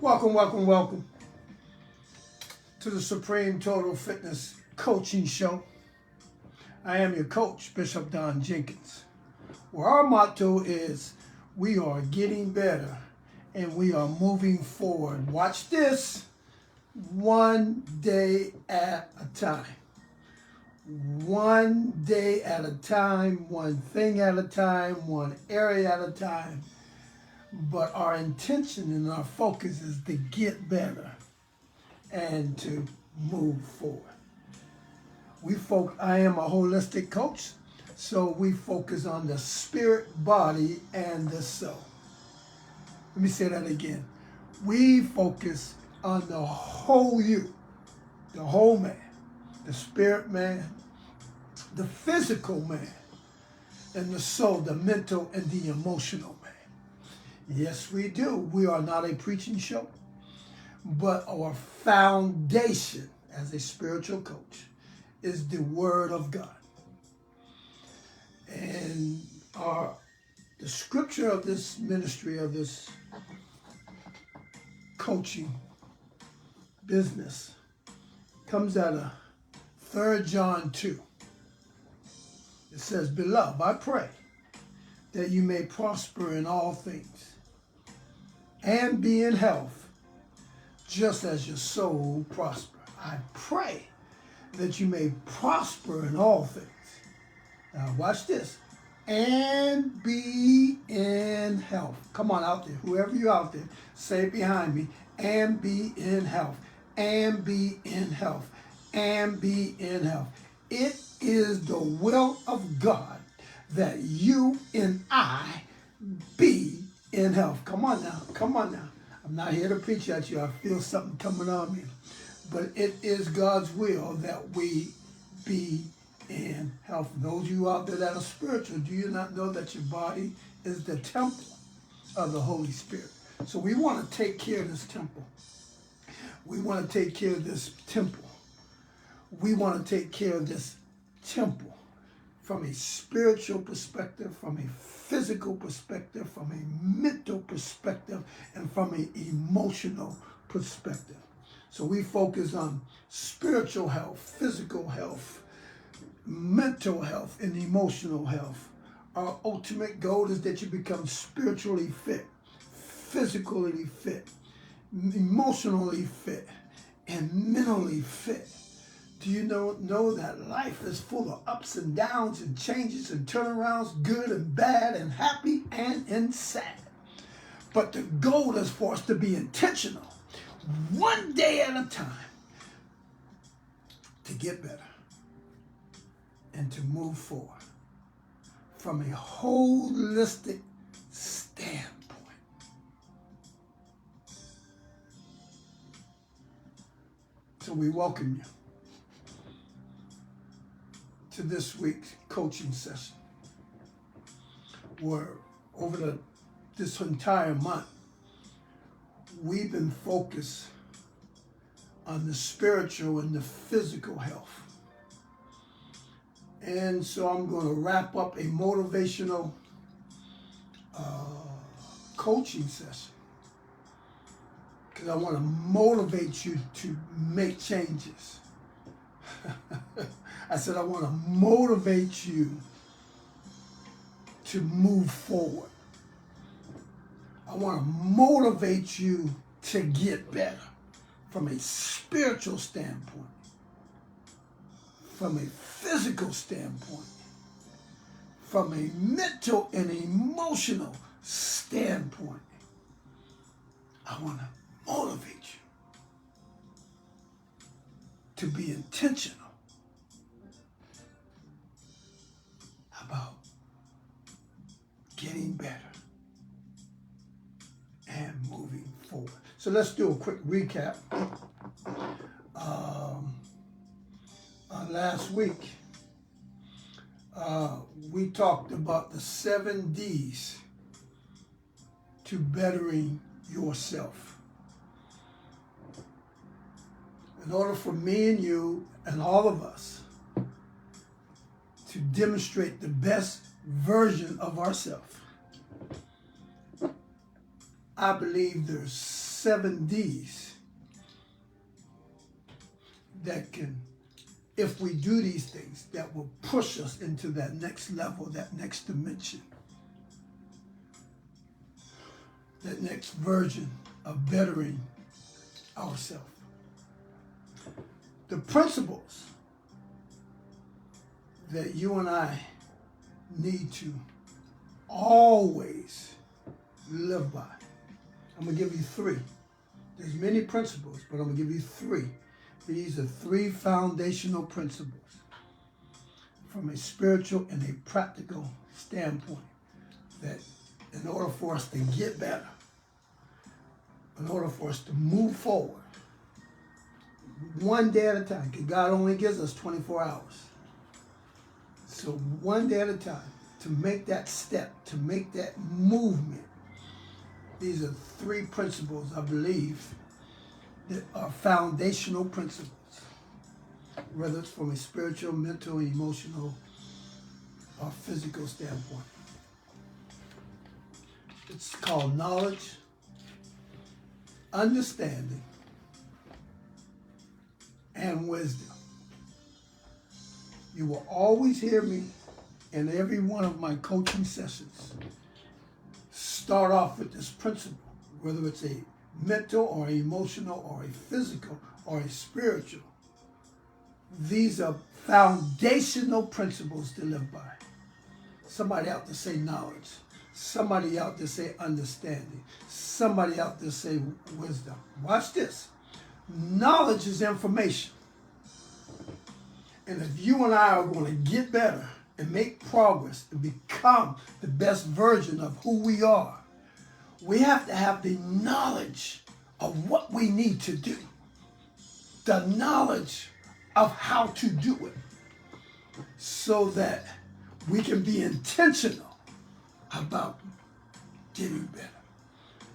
Welcome to the Supreme Total Fitness Coaching Show. I am your coach, Bishop Don Jenkins, where our motto is we are getting better and we are moving forward. Watch this, one day at a time. One day at a time, one thing at a time, one area at a time. But our intention and our focus is to get better and to move forward. I am a holistic coach, so we focus on the spirit, body, and the soul. Let me say that again. We focus on the whole you, the whole man, the spirit man, the physical man, and the soul, the mental and the emotional man. Yes, we do. We are not a preaching show, but our foundation as a spiritual coach is the Word of God. And the scripture of this ministry, of this coaching business, comes out of 3 John 2. It says, "Beloved, I pray that you may prosper in all things and be in health, just as your soul prosper." I pray that you may prosper in all things. Now watch this. And be in health. Come on out there. Whoever you're out there, say it behind me. And be in health. And be in health. And be in health. It is the will of God that you and I be in health. Come on now. Come on now. I'm not here to preach at you. I feel something coming on me. But it is God's will that we be in health. Those of you out there that are spiritual, do you not know that your body is the temple of the Holy Spirit? So we want to take care of this temple. We want to take care of this temple. We want to take care of this temple from a spiritual perspective, from a physical perspective, from a mental perspective, and from an emotional perspective. So we focus on spiritual health, physical health, mental health, and emotional health. Our ultimate goal is that you become spiritually fit, physically fit, emotionally fit, and mentally fit. Do you know that life is full of ups and downs and changes and turnarounds, good and bad and happy and sad? But the goal is for us to be intentional, one day at a time, to get better and to move forward from a holistic standpoint. So we welcome you to this week's coaching session, where over this entire month, we've been focused on the spiritual and the physical health. And so I'm going to wrap up a motivational coaching session, because I want to motivate you to make changes. I said I want to motivate you to move forward. I want to motivate you to get better from a spiritual standpoint, from a physical standpoint, from a mental and emotional standpoint. I want to motivate you to be intentional about getting better and moving forward. So let's do a quick recap. Last week, we talked about the 7 D's to bettering yourself. In order for me and you and all of us to demonstrate the best version of ourselves, I believe there's 7 Ds that can, if we do these things, that will push us into that next level, that next dimension, that next version of bettering ourselves. The principles that you and I need to always live by. I'm going to give you 3. There's many principles, but I'm going to give you 3. These are 3 foundational principles from a spiritual and a practical standpoint that in order for us to get better, in order for us to move forward, one day at a time, because God only gives us 24 hours. So one day at a time, to make that step, to make that movement, these are 3 principles, I believe, that are foundational principles, whether it's from a spiritual, mental, emotional, or physical standpoint. It's called knowledge, understanding, and wisdom. You will always hear me in every one of my coaching sessions start off with this principle, whether it's a mental or emotional or a physical or a spiritual. These are foundational principles to live by. Somebody out there say knowledge. Somebody out there say understanding. Somebody out there say wisdom. Watch this. Knowledge is information. And if you and I are going to get better and make progress and become the best version of who we are, we have to have the knowledge of what we need to do. The knowledge of how to do it so that we can be intentional about getting better.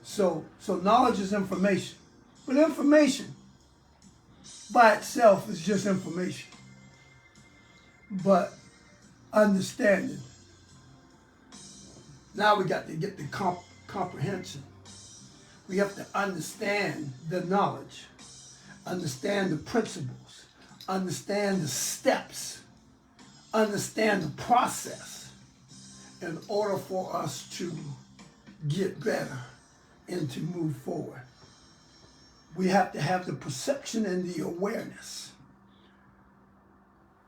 So knowledge is information. But information by itself is just information. But understanding, now we got to get the comprehension. We have to understand the knowledge, understand the principles, understand the steps, understand the process in order for us to get better and to move forward. We have to have the perception and the awareness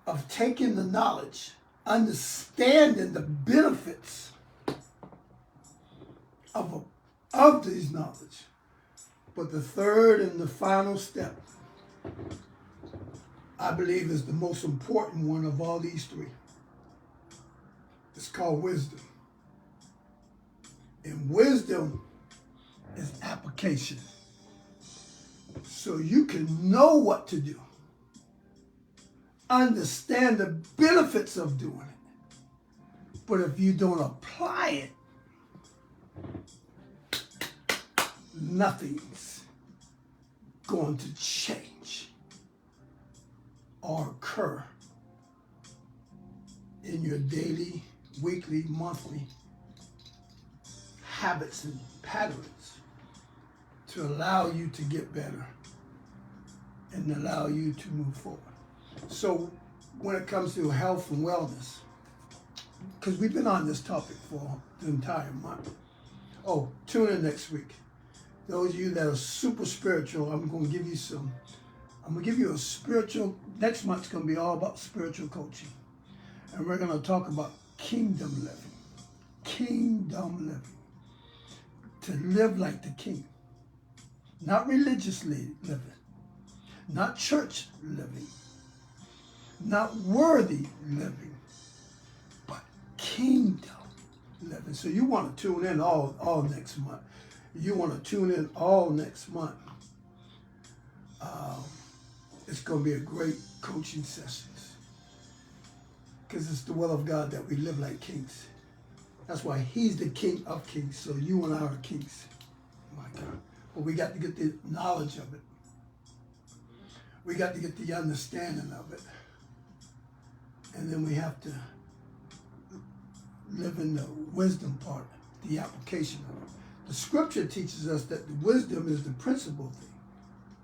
of taking the knowledge, understanding the benefits of these knowledge. But the third and the final step, I believe, is the most important one of all these 3. It's called wisdom. And wisdom is application. So you can know what to do, understand the benefits of doing it. But if you don't apply it, nothing's going to change or occur in your daily, weekly, monthly habits and patterns to allow you to get better and allow you to move forward. So when it comes to health and wellness, because we've been on this topic for the entire month. Oh, tune in next week. Those of you that are super spiritual, I'm going to give you a spiritual, next month's going to be all about spiritual coaching. And we're going to talk about kingdom living. Kingdom living. To live like the king. Not religiously living. Not church living. Not worthy living. But kingdom living. So you want to tune in all next month. You want to tune in all next month. It's going to be a great coaching session. Because it's the will of God that we live like kings. That's why he's the King of kings. So you and I are kings. My God. But we got to get the knowledge of it. We got to get the understanding of it. And then we have to live in the wisdom part, the application of it. The scripture teaches us that the wisdom is the principal thing.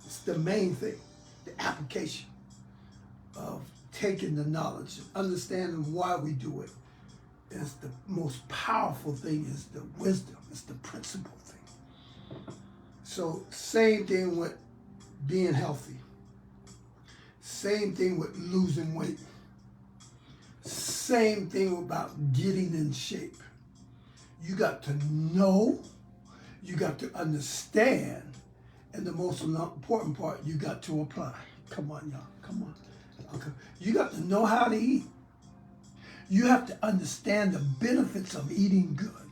It's the main thing, the application of taking the knowledge and understanding why we do it. Is the most powerful thing is the wisdom. It's the principal thing. So same thing with being healthy. Same thing with losing weight. Same thing about getting in shape. You got to know, you got to understand, and the most important part, you got to apply. Come on, y'all. Come on. Okay. You got to know how to eat. You have to understand the benefits of eating good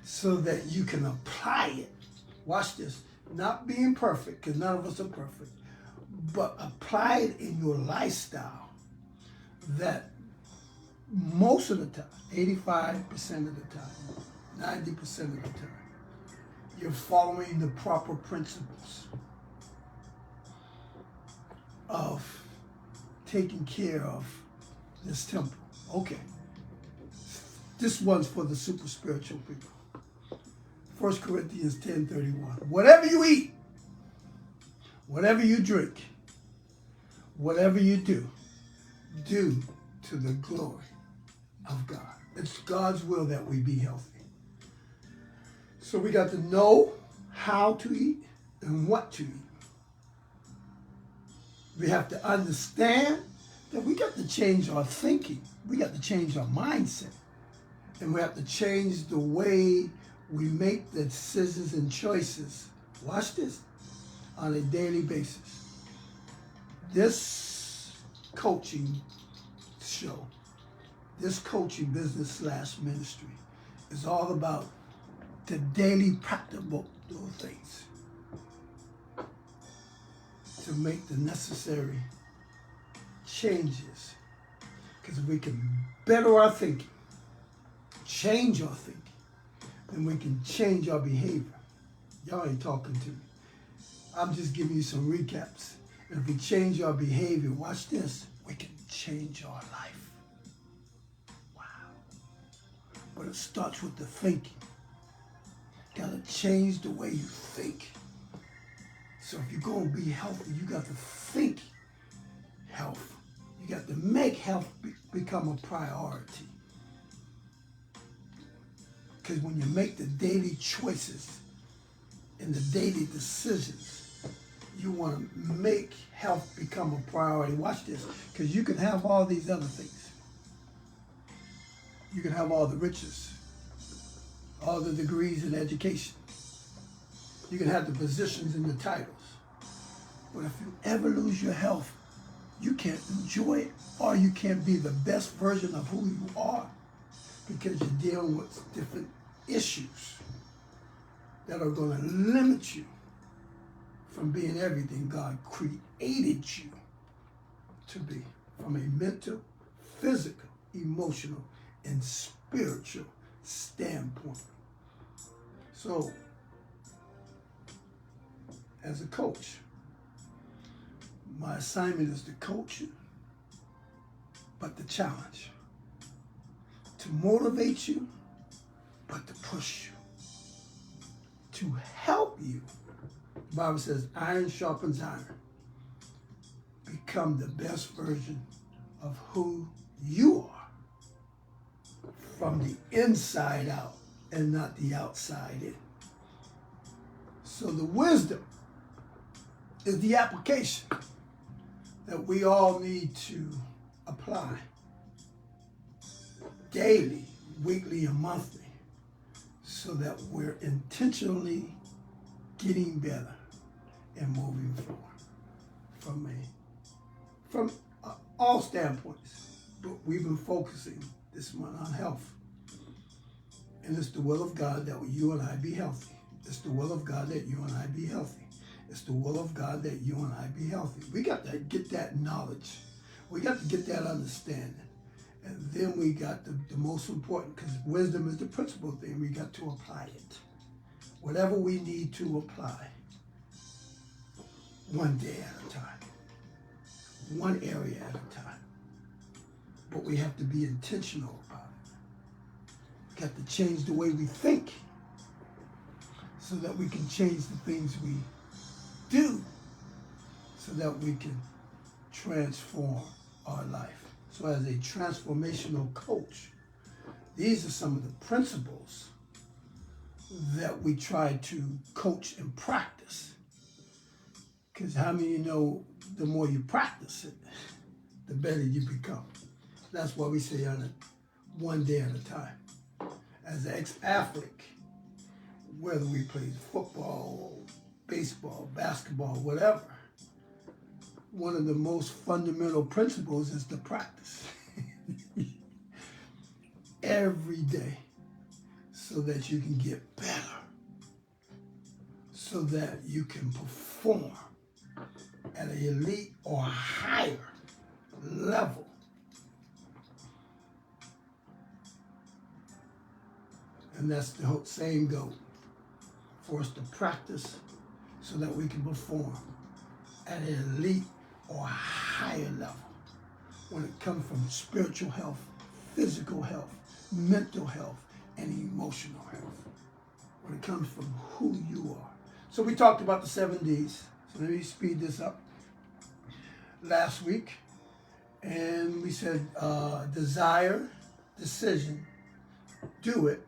so that you can apply it. Watch this. Not being perfect, because none of us are perfect, but apply it in your lifestyle that most of the time, 85% of the time, 90% of the time, you're following the proper principles of taking care of this temple. Okay. This one's for the super spiritual people. 1 Corinthians 10:31. Whatever you eat, whatever you drink, whatever you do, do to the glory of God. It's God's will that we be healthy. So we got to know how to eat and what to eat. We have to understand that we got to change our thinking. We got to change our mindset. And we have to change the way we make the decisions and choices. Watch this. On a daily basis. This coaching show, this coaching business / ministry is all about the daily practical things to make the necessary changes. Because if we can better our thinking, change our thinking, then we can change our behavior. Y'all ain't talking to me. I'm just giving you some recaps. And if we change our behavior, watch this, we can change our life. Wow. But it starts with the thinking. Gotta change the way you think. So if you're gonna be healthy, you got to think health. You got to make health become a priority. Because when you make the daily choices and the daily decisions, you want to make health become a priority. Watch this, because you can have all these other things. You can have all the riches, all the degrees in education. You can have the positions and the titles. But if you ever lose your health, you can't enjoy it, or you can't be the best version of who you are, because you're dealing with different issues that are going to limit you from being everything God created you to be, from a mental, physical, emotional, and spiritual standpoint. So, as a coach, my assignment is to coach you, but to challenge, to motivate you, but to push you, to help you. The Bible says, iron sharpens iron. Become the best version of who you are from the inside out and not the outside in. So the wisdom is the application that we all need to apply daily, weekly, and monthly, so that we're intentionally getting better and moving forward from all standpoints. But we've been focusing this month on health. And it's the will of God that you and I be healthy. It's the will of God that you and I be healthy. It's the will of God that you and I be healthy. We got to get that knowledge. We got to get that understanding. And then we got the most important, because wisdom is the principal thing, we got to apply it. Whatever we need to apply, one day at a time, one area at a time. But we have to be intentional about it. We got to change the way we think so that we can change the things we do, so that we can transform our life. So as a transformational coach, these are some of the principles that we try to coach and practice. Because how many of you know the more you practice it, the better you become? That's why we say on it one day at a time. As an ex-athlete, whether we play football, baseball, basketball, whatever, one of the most fundamental principles is to practice every day so that you can get better, so that you can perform at an elite or higher level. And that's the whole same goal, for us to practice so that we can perform at an elite or higher level when it comes from spiritual health, physical health, mental health, and emotional health. When it comes from who you are. So we talked about the 7 Ds. So let me speed this up. Last week, and we said desire, decision, do it,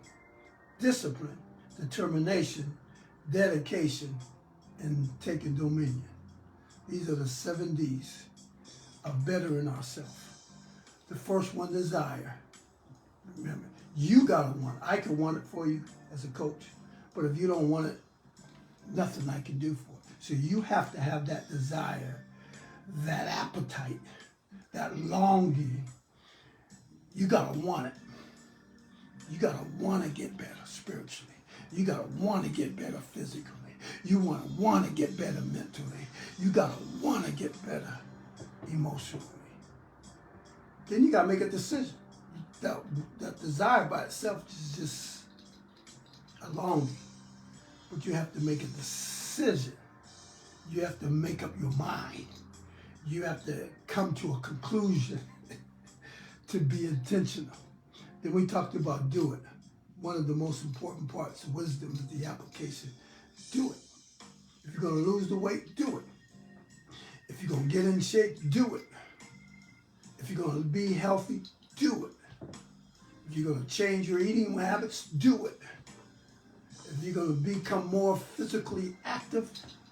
discipline, determination, dedication, and taking dominion. These are the 7 Ds of bettering ourselves. The first one, desire. Remember, you gotta want it. I can want it for you as a coach, but if you don't want it, nothing I can do for it. So you have to have that desire, that appetite, that longing. You gotta want it. You gotta want to get better spiritually. You gotta want to get better physically. You want to get better mentally. You gotta want to get better emotionally. Then you gotta make a decision. That desire by itself is just a longing, but you have to make a decision. You have to make up your mind. You have to come to a conclusion to be intentional. Then we talked about do it. One of the most important parts of wisdom is the application. Do it. If you're going to lose the weight, do it. If you're going to get in shape, do it. If you're going to be healthy, do it. If you're going to change your eating habits, do it. If you're going to become more physically active,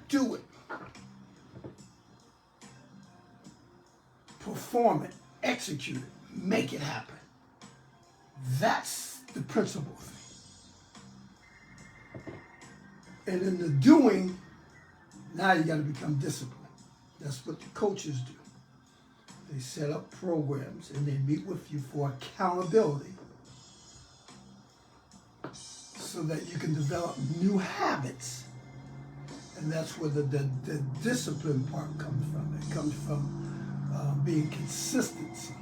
do it. Perform it, execute it, make it happen. That's the principle thing. And in the doing, now you got to become disciplined. That's what the coaches do. They set up programs and they meet with you for accountability so that you can develop new habits. And that's where the discipline part comes from. It comes from being consistency,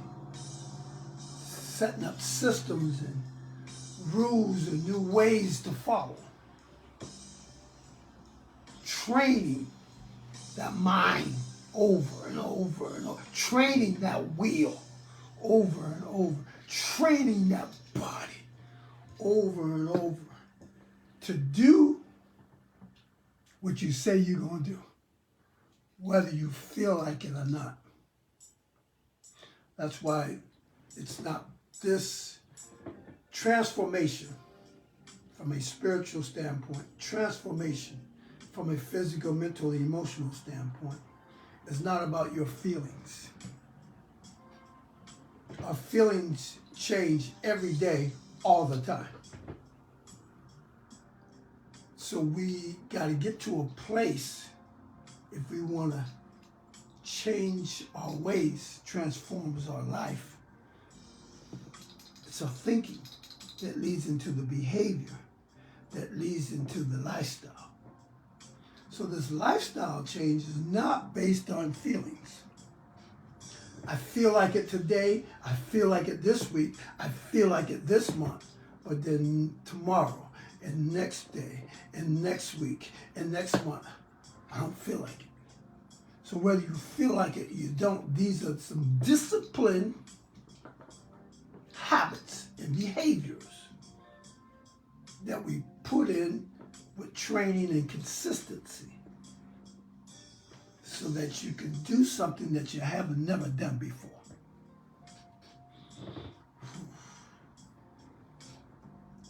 setting up systems and rules and new ways to follow, training that mind over and over and over, training that wheel over and over, training that body over and over to do what you say you're going to do, whether you feel like it or not. That's why it's not this transformation from a spiritual standpoint, transformation from a physical, mental, emotional standpoint. It's not about your feelings. Our feelings change every day, all the time. So we got to get to a place, if we want to change our ways, transforms our life. It's our thinking that leads into the behavior, that leads into the lifestyle. So this lifestyle change is not based on feelings. I feel like it today, I feel like it this week, I feel like it this month, but then tomorrow and next day and next week and next month, I don't feel like it. So whether you feel like it or you don't, these are some disciplined habits and behaviors that we put in with training and consistency so that you can do something that you have never done before.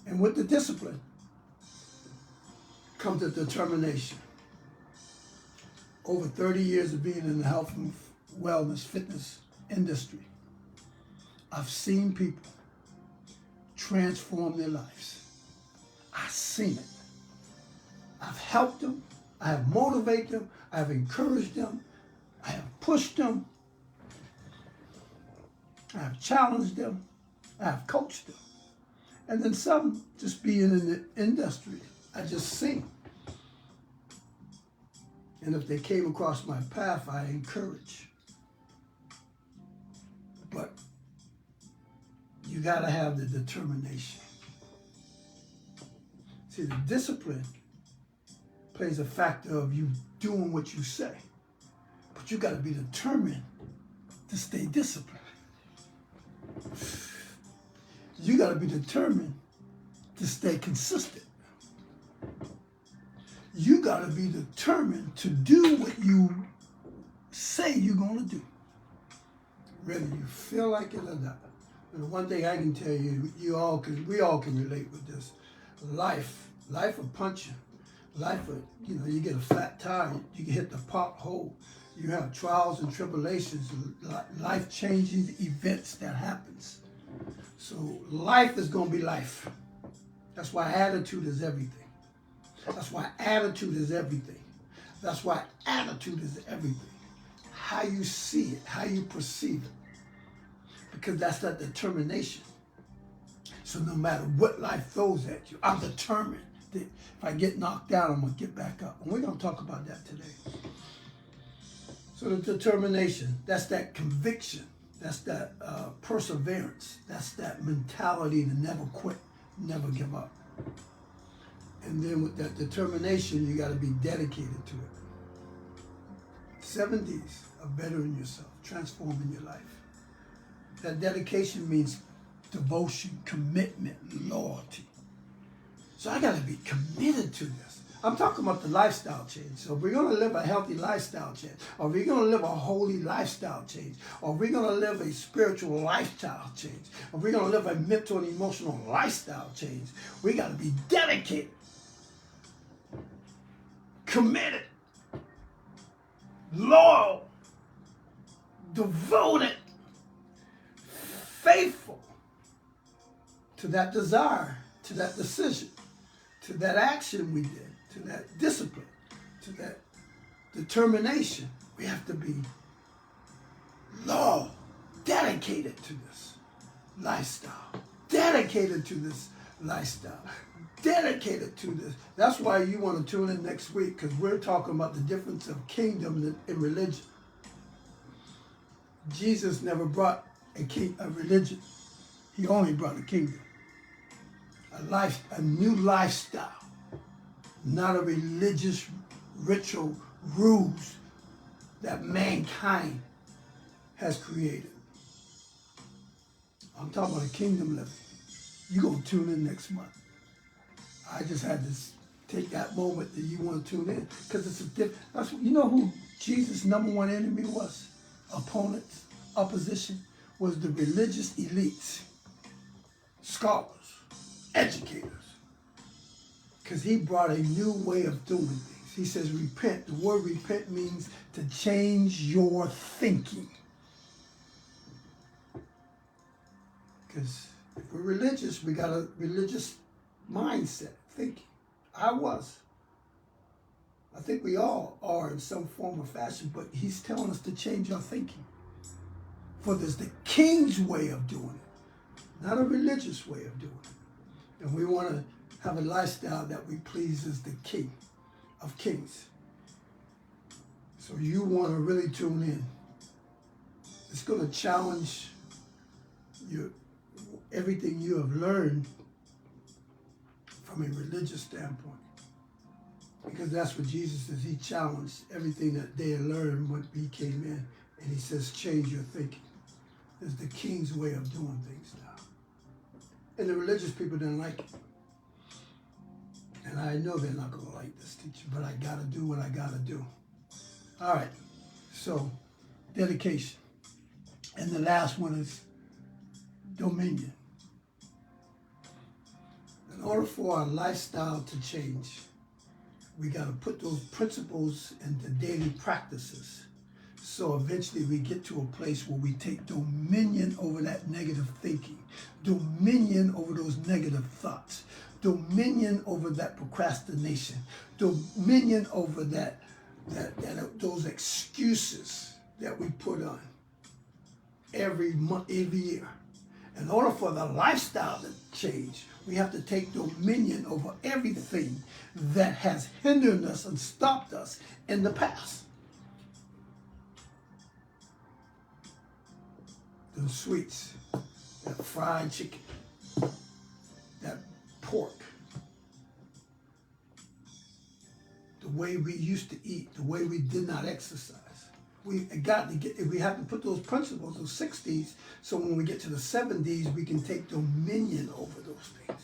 And with the discipline comes the determination. Over 30 years of being in the health and wellness fitness industry, I've seen people transform their lives. I've seen it. I've helped them. I have motivated them. I have encouraged them. I have pushed them. I have challenged them. I have coached them. And then some just being in the industry, I just seen. And if they came across my path, I encourage. But you got to have the determination. See, the discipline plays a factor of you doing what you say. But you got to be determined to stay disciplined. You got to be determined to stay consistent. You got to be determined to do what you say you're going to do, whether you feel like it or not. And one thing I can tell you, we all can relate with this. Life will punch you. Life will, you get a flat tire, you can hit the pothole. You have trials and tribulations, life-changing events that happens. So life is going to be life. That's why attitude is everything. That's why attitude is everything. That's why attitude is everything. How you see it, how you perceive it. Because that's that determination. So no matter what life throws at you, I'm determined that if I get knocked down, I'm going to get back up. And we're going to talk about that today. So the determination, that's that conviction. That's that perseverance. That's that mentality to never quit, never give up. And then with that determination, you got to be dedicated to it. 7 Ds of bettering yourself, transforming your life. That dedication means devotion, commitment, loyalty. So I got to be committed to this. I'm talking about the lifestyle change. So if we're going to live a healthy lifestyle change, or we're going to live a holy lifestyle change, or we're going to live a spiritual lifestyle change, or we're going to live a mental and emotional lifestyle change, we got to be dedicated, committed, loyal, devoted, faithful to that desire, to that decision, to that action we did, to that discipline, to that determination. We have to be loyal, dedicated to this lifestyle, dedicated to this lifestyle, dedicated to this. That's why you want to tune in next week, because we're talking about the difference of kingdom and religion. Jesus never brought a religion. He only brought a kingdom. A new lifestyle, not a religious ritual rules that mankind has created. I'm talking about a kingdom living. You're going to tune in next month. I just had to take that moment that you want to tune in, because it's a different. You know who Jesus' number one enemy was? Opponents, opposition, was the religious elites, scholars, educators. Because he brought a new way of doing things. He says repent. The word repent means to change your thinking. Because if we're religious, we got a religious mindset, thinking. I think we all are in some form or fashion, but he's telling us to change our thinking. For there's the king's way of doing it, not a religious way of doing it. And we want to have a lifestyle that we pleases the King of Kings. So you want to really tune in. It's going to challenge everything you have learned from a religious standpoint. Because that's what Jesus says. He challenged everything that they had learned when he came in. And he says, change your thinking. It's the king's way of doing things now. And the religious people didn't like it. And I know they're not going to like this teaching, but I got to do what I got to do. All right. So, dedication. And the last one is dominion. In order for our lifestyle to change, we got to put those principles into daily practices. So eventually we get to a place where we take dominion over that negative thinking, dominion over those negative thoughts, dominion over that procrastination, dominion over those excuses that we put on every month, every year. In order for the lifestyle to change, we have to take dominion over everything that has hindered us and stopped us in the past. Those sweets, that fried chicken, that pork, the way we used to eat, the way we did not exercise. We have to put those principles, those 60s, so when we get to the 70s, we can take dominion over those things.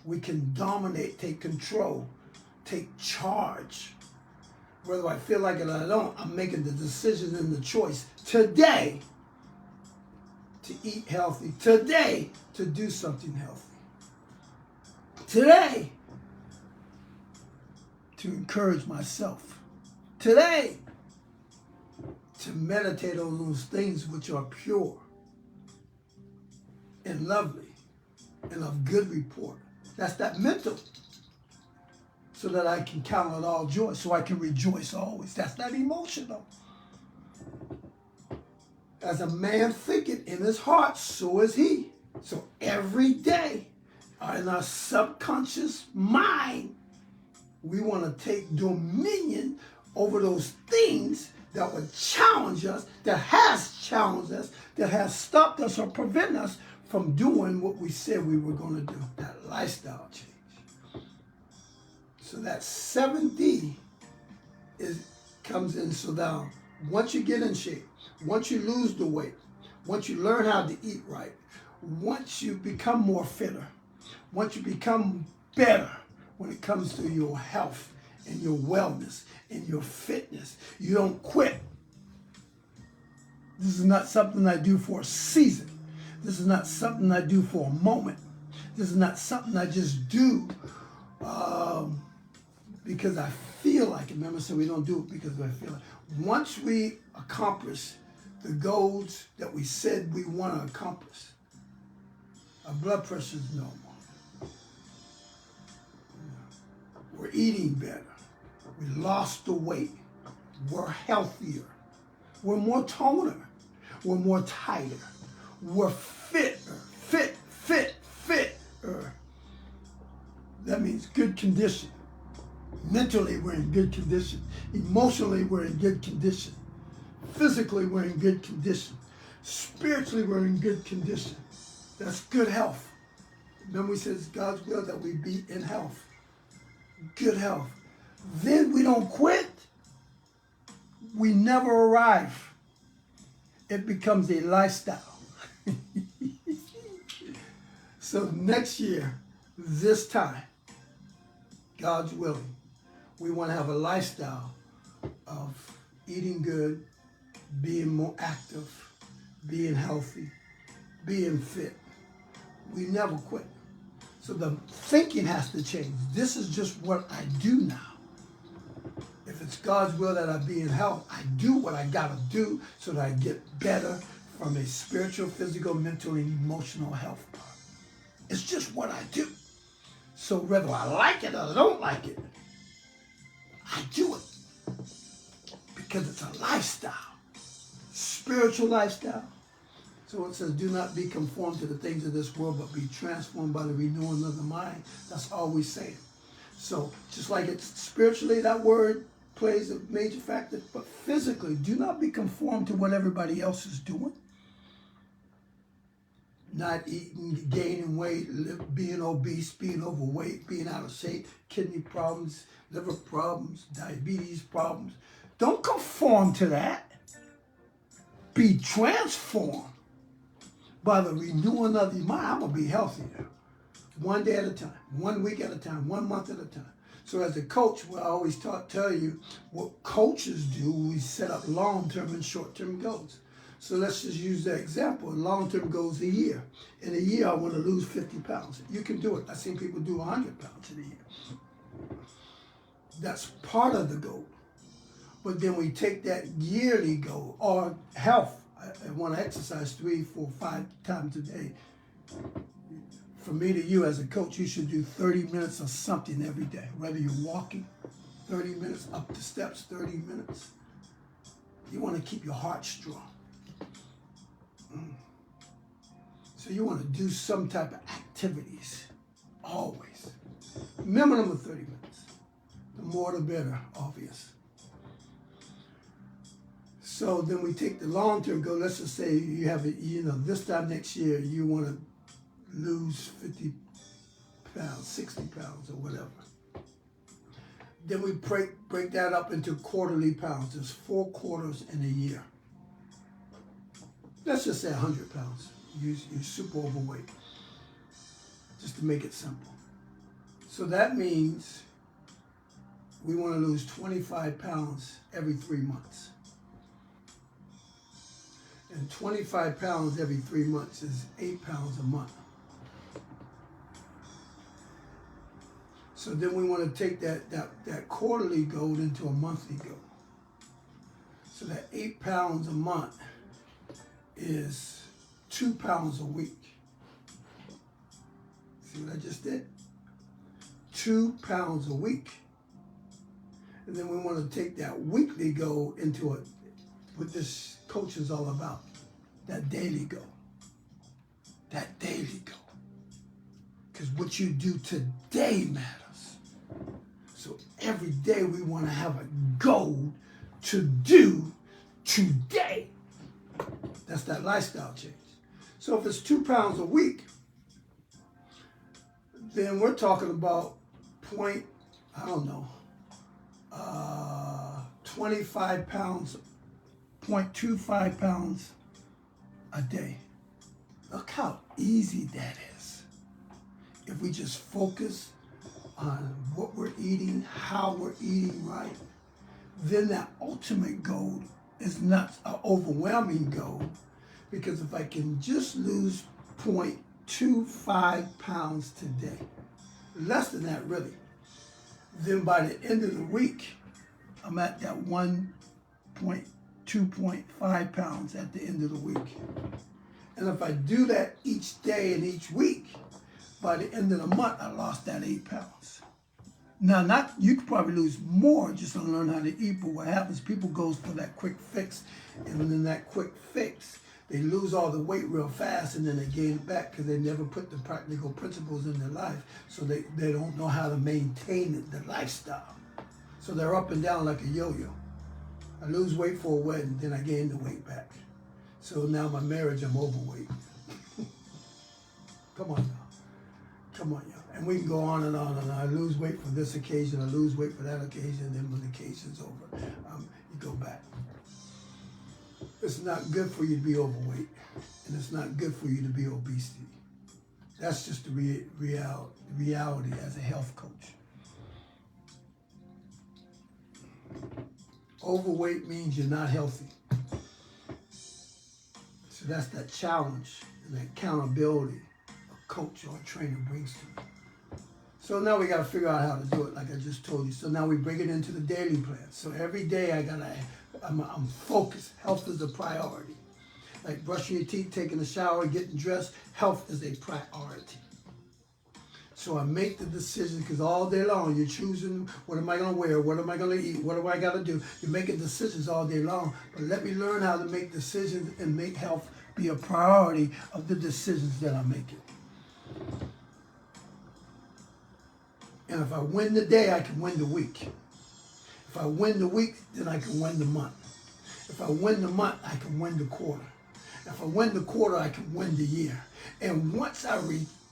We can dominate, take control, take charge. Whether I feel like it or I don't, I'm making the decision and the choice today to eat healthy, today to do something healthy, today to encourage myself, today to meditate on those things which are pure and lovely and of good report. That's that mental. So that I can count it all joy, so I can rejoice always. That's that emotional. As a man thinketh in his heart, so is he. So every day, in our subconscious mind, we want to take dominion over those things that would challenge us, that has challenged us, that has stopped us or prevent us from doing what we said we were going to do, that lifestyle change. So that 7D comes in. So now, once you get in shape, once you lose the weight, once you learn how to eat right, once you become more fitter, once you become better when it comes to your health and your wellness and your fitness, you don't quit. This is not something I do for a season. This is not something I do for a moment. This is not something I just do because I feel like it. Remember, so we don't do it because I feel like it. Once we accomplish the goals that we said we want to accomplish, our blood pressure is normal. We're eating better. We lost the weight. We're healthier. We're more toner. We're more tighter. We're fitter. Fitter. That means good condition. Mentally, we're in good condition. Emotionally, we're in good condition. Physically, we're in good condition. Spiritually, we're in good condition. That's good health. Remember, we said it's God's will that we be in health. Good health. Then we don't quit. We never arrive. It becomes a lifestyle. So next year, this time, God's willing, we want to have a lifestyle of eating good, being more active, being healthy, being fit. We never quit. So the thinking has to change. This is just what I do now. If it's God's will that I be in health, I do what I got to do so that I get better from a spiritual, physical, mental, and emotional health part. It's just what I do. So whether I like it or I don't like it, I do it because it's a lifestyle, spiritual lifestyle. So it says, do not be conformed to the things of this world, but be transformed by the renewing of the mind. That's all we say. So just like it's spiritually, that word plays a major factor, but physically, do not be conformed to what everybody else is doing. Not eating, gaining weight, being obese, being overweight, being out of shape, kidney problems, liver problems, diabetes problems. Don't conform to that. Be transformed by the renewing of your mind. I'm going to be healthier. One day at a time, 1 week at a time, 1 month at a time. So as a coach, I always tell you what coaches do. We set up long-term and short-term goals. So let's just use that example. Long-term goals a year. In a year, I want to lose 50 pounds. You can do it. I've seen people do 100 pounds in a year. That's part of the goal. But then we take that yearly goal, or health. I want to exercise 3, 4, 5 times a day. From me to you as a coach, you should do 30 minutes of something every day. Whether you're walking, 30 minutes, up the steps, 30 minutes. You want to keep your heart strong. So you want to do some type of activities, always. Minimum of 30 minutes. The more the better, obvious. So then we take the long-term goal. Let's just say you have it, this time next year, you want to lose 50 pounds, 60 pounds, or whatever. Then we break that up into quarterly pounds. There's 4 quarters in a year. Let's just say 100 pounds. You're super overweight, just to make it simple. So that means we want to lose 25 pounds every 3 months. And 25 pounds every 3 months is 8 pounds a month. So then we want to take that quarterly goal into a monthly goal. So that 8 pounds a month is 2 pounds a week. See what I just did? 2 pounds a week. And then we want to take that weekly goal into what this coach is all about. That daily goal. That daily goal. Because what you do today matters. So every day we want to have a goal to do today. That's that lifestyle change. So if it's 2 pounds a week, then we're talking about 25 pounds, 0.25 pounds a day. Look how easy that is. If we just focus on what we're eating, how we're eating right, then that ultimate goal is not an overwhelming goal, because if I can just lose 0.25 pounds today, less than that really, then by the end of the week, I'm at that 2.5 pounds at the end of the week. And if I do that each day and each week, by the end of the month, I lost that 8 pounds. Now, you could probably lose more just on learning how to eat, but what happens, people go for that quick fix, and then that quick fix, they lose all the weight real fast, and then they gain it back because they never put the practical principles in their life, so they don't know how to maintain the lifestyle. So they're up and down like a yo-yo. I lose weight for a wedding, then I gain the weight back. So now my marriage, I'm overweight. Come on now. Come on, y'all. And we can go on and on and on. I lose weight for this occasion, I lose weight for that occasion, then when the occasion's over, you go back. It's not good for you to be overweight, and it's not good for you to be obesity. That's just the reality as a health coach. Overweight means you're not healthy. So that's that challenge and that accountability a coach or a trainer brings to you. So now we got to figure out how to do it, like I just told you. So now we bring it into the daily plan. So every day I'm focused. Health is a priority. Like brushing your teeth, taking a shower, getting dressed, health is a priority. So I make the decision, because all day long you're choosing, what am I going to wear, what am I going to eat, what do I got to do? You're making decisions all day long. But let me learn how to make decisions and make health be a priority of the decisions that I'm making. And if I win the day, I can win the week. If I win the week, then I can win the month. If I win the month, I can win the quarter. If I win the quarter, I can win the year. And once I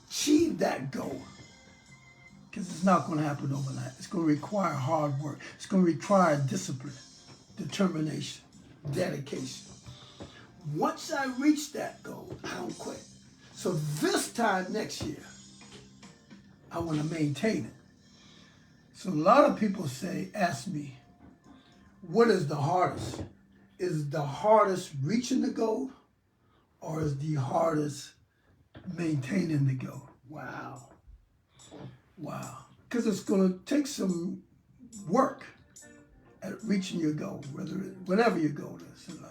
achieve that goal, because it's not going to happen overnight, it's going to require hard work. It's going to require discipline, determination, dedication. Once I reach that goal, I don't quit. So this time next year, I want to maintain it. So a lot of people ask me, what is the hardest? Is the hardest reaching the goal, or is the hardest maintaining the goal? Wow. Wow. Because it's going to take some work at reaching your goal, whatever your goal is in life.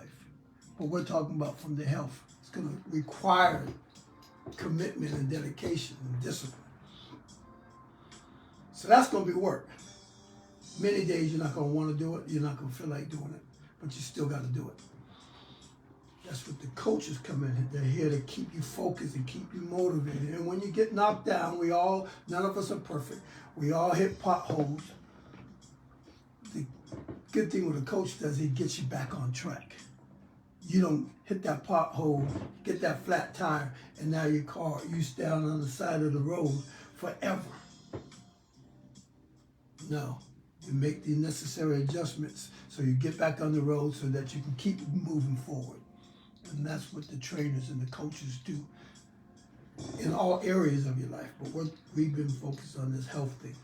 But we're talking about from the health. It's going to require commitment and dedication and discipline. So that's going to be work. Many days you're not going to want to do it. You're not going to feel like doing it. But you still got to do it. That's what the coaches come in. They're here to keep you focused and keep you motivated. And when you get knocked down, none of us are perfect. We all hit potholes. The good thing what a coach does, he gets you back on track. You don't hit that pothole, get that flat tire, and now you stand on the side of the road forever. No, you make the necessary adjustments so you get back on the road so that you can keep moving forward. And that's what the trainers and the coaches do in all areas of your life. But we've been focused on this health thing.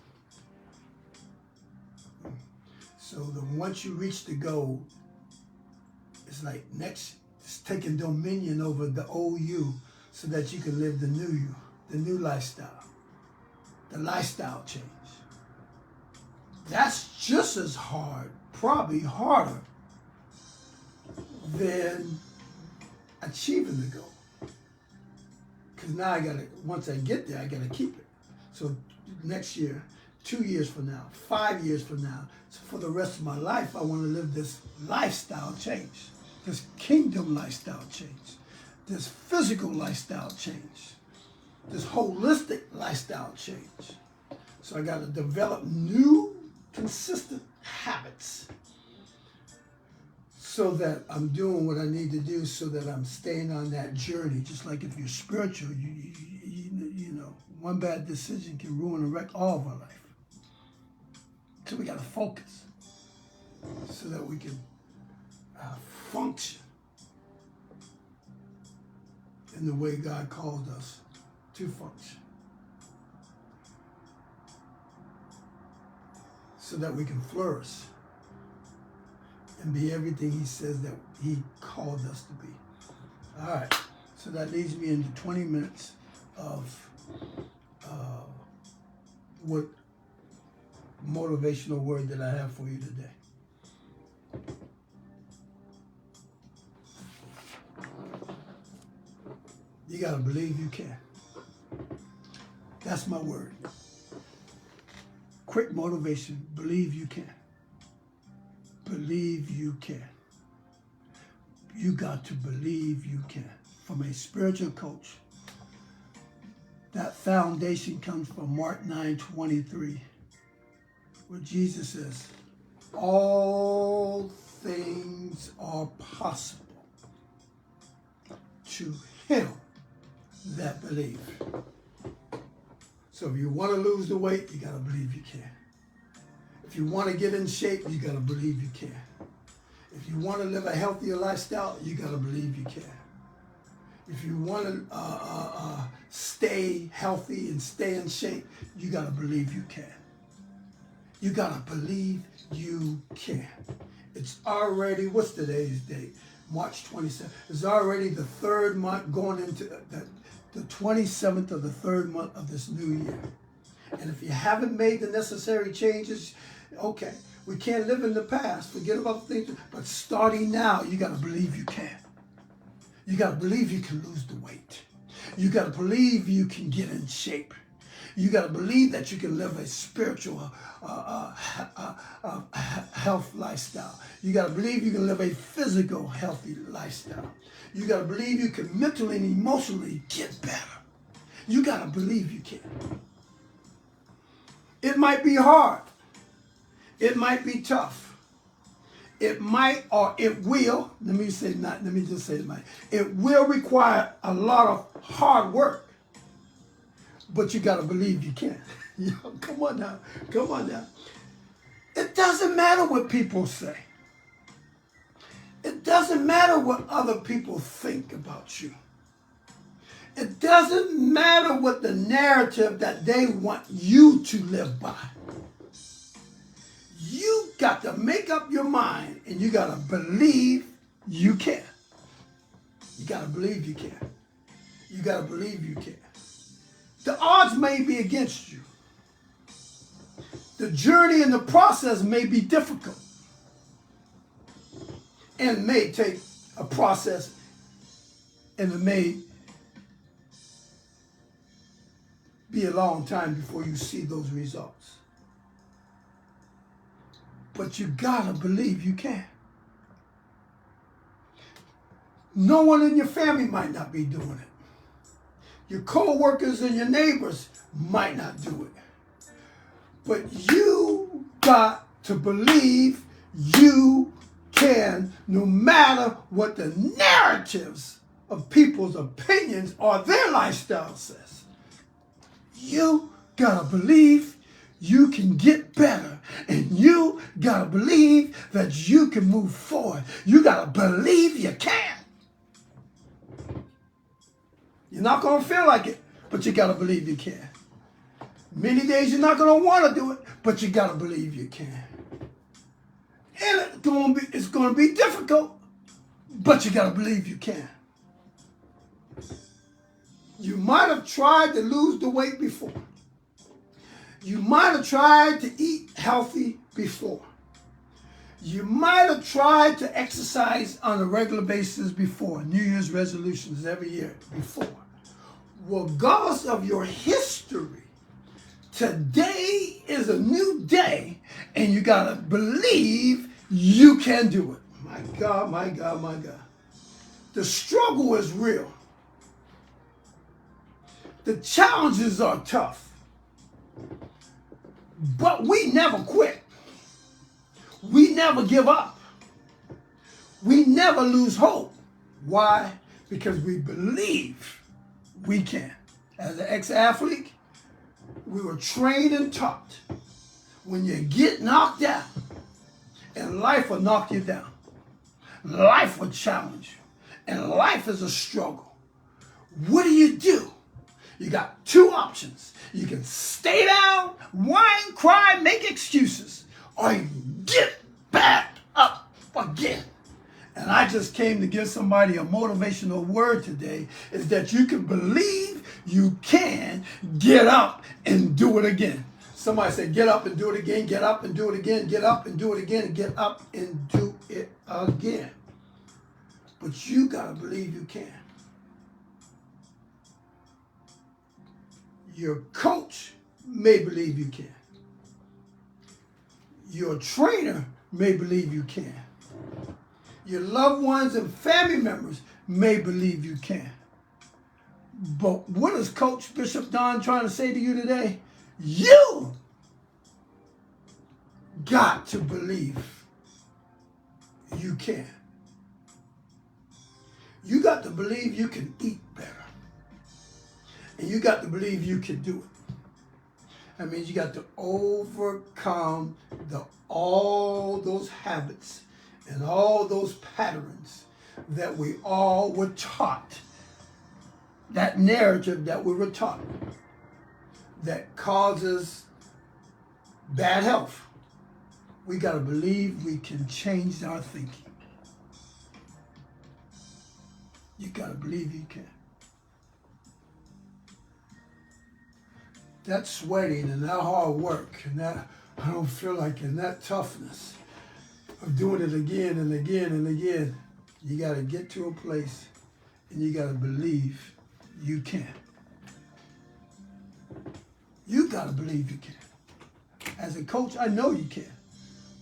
So once you reach the goal, it's like it's taking dominion over the old you so that you can live the new you, the new lifestyle, the lifestyle change. That's just as hard, probably harder than achieving the goal. Because now once I get there, I gotta keep it. So next year, 2 years from now, 5 years from now, so for the rest of my life, I want to live this lifestyle change, this kingdom lifestyle change, this physical lifestyle change, this holistic lifestyle change. So I got to develop new, consistent habits so that I'm doing what I need to do, so that I'm staying on that journey. Just like if you're spiritual, you know, one bad decision can ruin and wreck all of our life. So we got to focus so that we can function in the way God called us to function, so that we can flourish and be everything He says that He called us to be. All right, so that leads me into 20 minutes of what motivational word that I have for you today. You got to believe you can. That's my word. Quick motivation, believe you can. Believe you can. You got to believe you can. From a spiritual coach, that foundation comes from Mark 9:23, where Jesus says, all things are possible to him that believe. So if you want to lose the weight, you got to believe you can. If you want to get in shape, you got to believe you can. If you want to live a healthier lifestyle, you got to believe you can. If you want to stay healthy and stay in shape, you got to believe you can. You got to believe you can. It's already, what's today's date? March 27th. It's already the third month, going into the 27th of the third month of this new year. And if you haven't made the necessary changes, okay, we can't live in the past. Forget about things. But starting now, you got to believe you can. You got to believe you can lose the weight. You got to believe you can get in shape. You got to believe that you can live a spiritual health lifestyle. You got to believe you can live a physical healthy lifestyle. You got to believe you can mentally and emotionally get better. You got to believe you can. It might be hard. It might be tough. It might, or it will, let me just say it might. It will require a lot of hard work, but you got to believe you can. Come on now. Come on now. It doesn't matter what people say. It doesn't matter what other people think about you. It doesn't matter what the narrative that they want you to live by. got to make up your mind, and you got to believe you can. You got to believe you can. You got to believe you can. The odds may be against you. The journey and the process may be difficult and may take a process, and it may be a long time before you see those results. But you gotta believe you can. No one in your family might not be doing it. Your co-workers and your neighbors might not do it. But you got to believe you can, no matter what the narratives of people's opinions or their lifestyle says. You gotta believe you can get better, and you gotta believe that you can move forward. You gotta believe you can. You're not gonna feel like it, but you gotta believe you can. Many days you're not gonna want to do it, but you gotta believe you can. And it's gonna be difficult, but you gotta believe you can. You might have tried to lose the weight before. You might have tried to eat healthy before. You might have tried to exercise on a regular basis before, New Year's resolutions every year before. Regardless of your history, today is a new day, and you gotta believe you can do it. My God, my God, my God. The struggle is real. The challenges are tough. But we never quit. We never give up. We never lose hope. Why? Because we believe we can. As an ex-athlete, we were trained and taught when you get knocked out, and life will knock you down. Life will challenge you. And life is a struggle. What do? You got two options. You can stay down, whine, cry, make excuses, or you can get back up again. And I just came to give somebody a motivational word today, is that you can believe you can get up and do it again. Somebody said, get up and do it again, get up and do it again, get up and do it again, get up and do it again. But you got to believe you can. Your coach may believe you can. Your trainer may believe you can. Your loved ones and family members may believe you can. But what is Coach Bishop Don trying to say to you today? You got to believe you can. You got to believe you can eat better. And you got to believe you can do it. That means you got to overcome all those habits and all those patterns that we all were taught. That narrative that we were taught that causes bad health. We got to believe we can change our thinking. You got to believe you can. That sweating and that hard work and that I don't feel like, and that toughness of doing it again and again and again, you got to get to a place and you got to believe you can. You got to believe you can. As a coach, I know you can,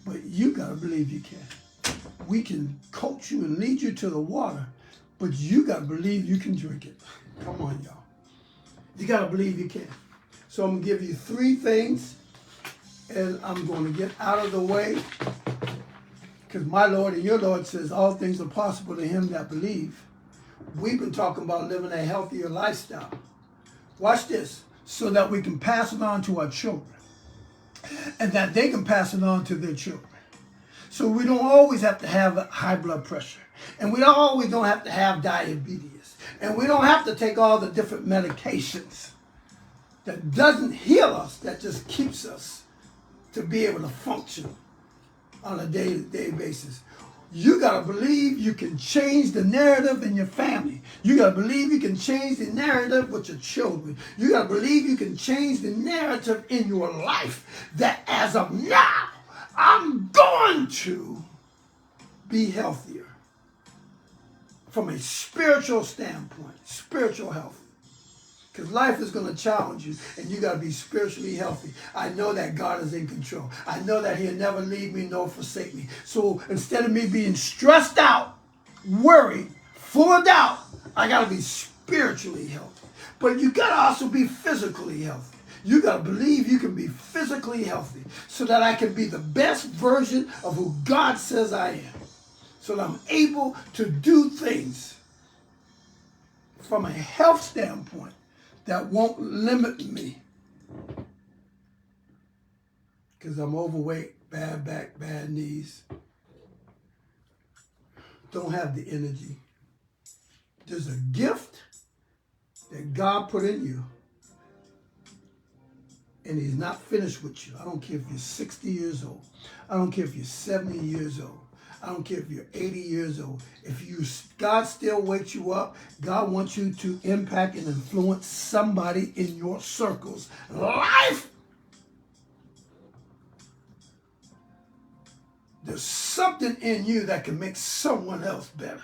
but you got to believe you can. We can coach you and lead you to the water, but you got to believe you can drink it. Come on, y'all. You got to believe you can. So I'm going to give you 3 things, and I'm going to get out of the way, because my Lord and your Lord says all things are possible to him that believe. We've been talking about living a healthier lifestyle. Watch this, so that we can pass it on to our children, and that they can pass it on to their children. So we don't always have to have high blood pressure, and we don't have to have diabetes, and we don't have to take all the different medications that doesn't heal us, that just keeps us to be able to function on a day-to-day basis. You got to believe you can change the narrative in your family. You got to believe you can change the narrative with your children. You got to believe you can change the narrative in your life. That as of now, I'm going to be healthier from a spiritual standpoint, spiritual health. Because life is going to challenge you, and you got to be spiritually healthy. I know that God is in control. I know that He'll never leave me nor forsake me. So instead of me being stressed out, worried, full of doubt, I got to be spiritually healthy. But you got to also be physically healthy. You got to believe you can be physically healthy so that I can be the best version of who God says I am. So that I'm able to do things from a health standpoint that won't limit me. Because I'm overweight, bad back, bad knees. Don't have the energy. There's a gift that God put in you. And He's not finished with you. I don't care if you're 60 years old. I don't care if you're 70 years old. I don't care if you're 80 years old. God still wakes you up, God wants you to impact and influence somebody in your circle's life. There's something in you that can make someone else better.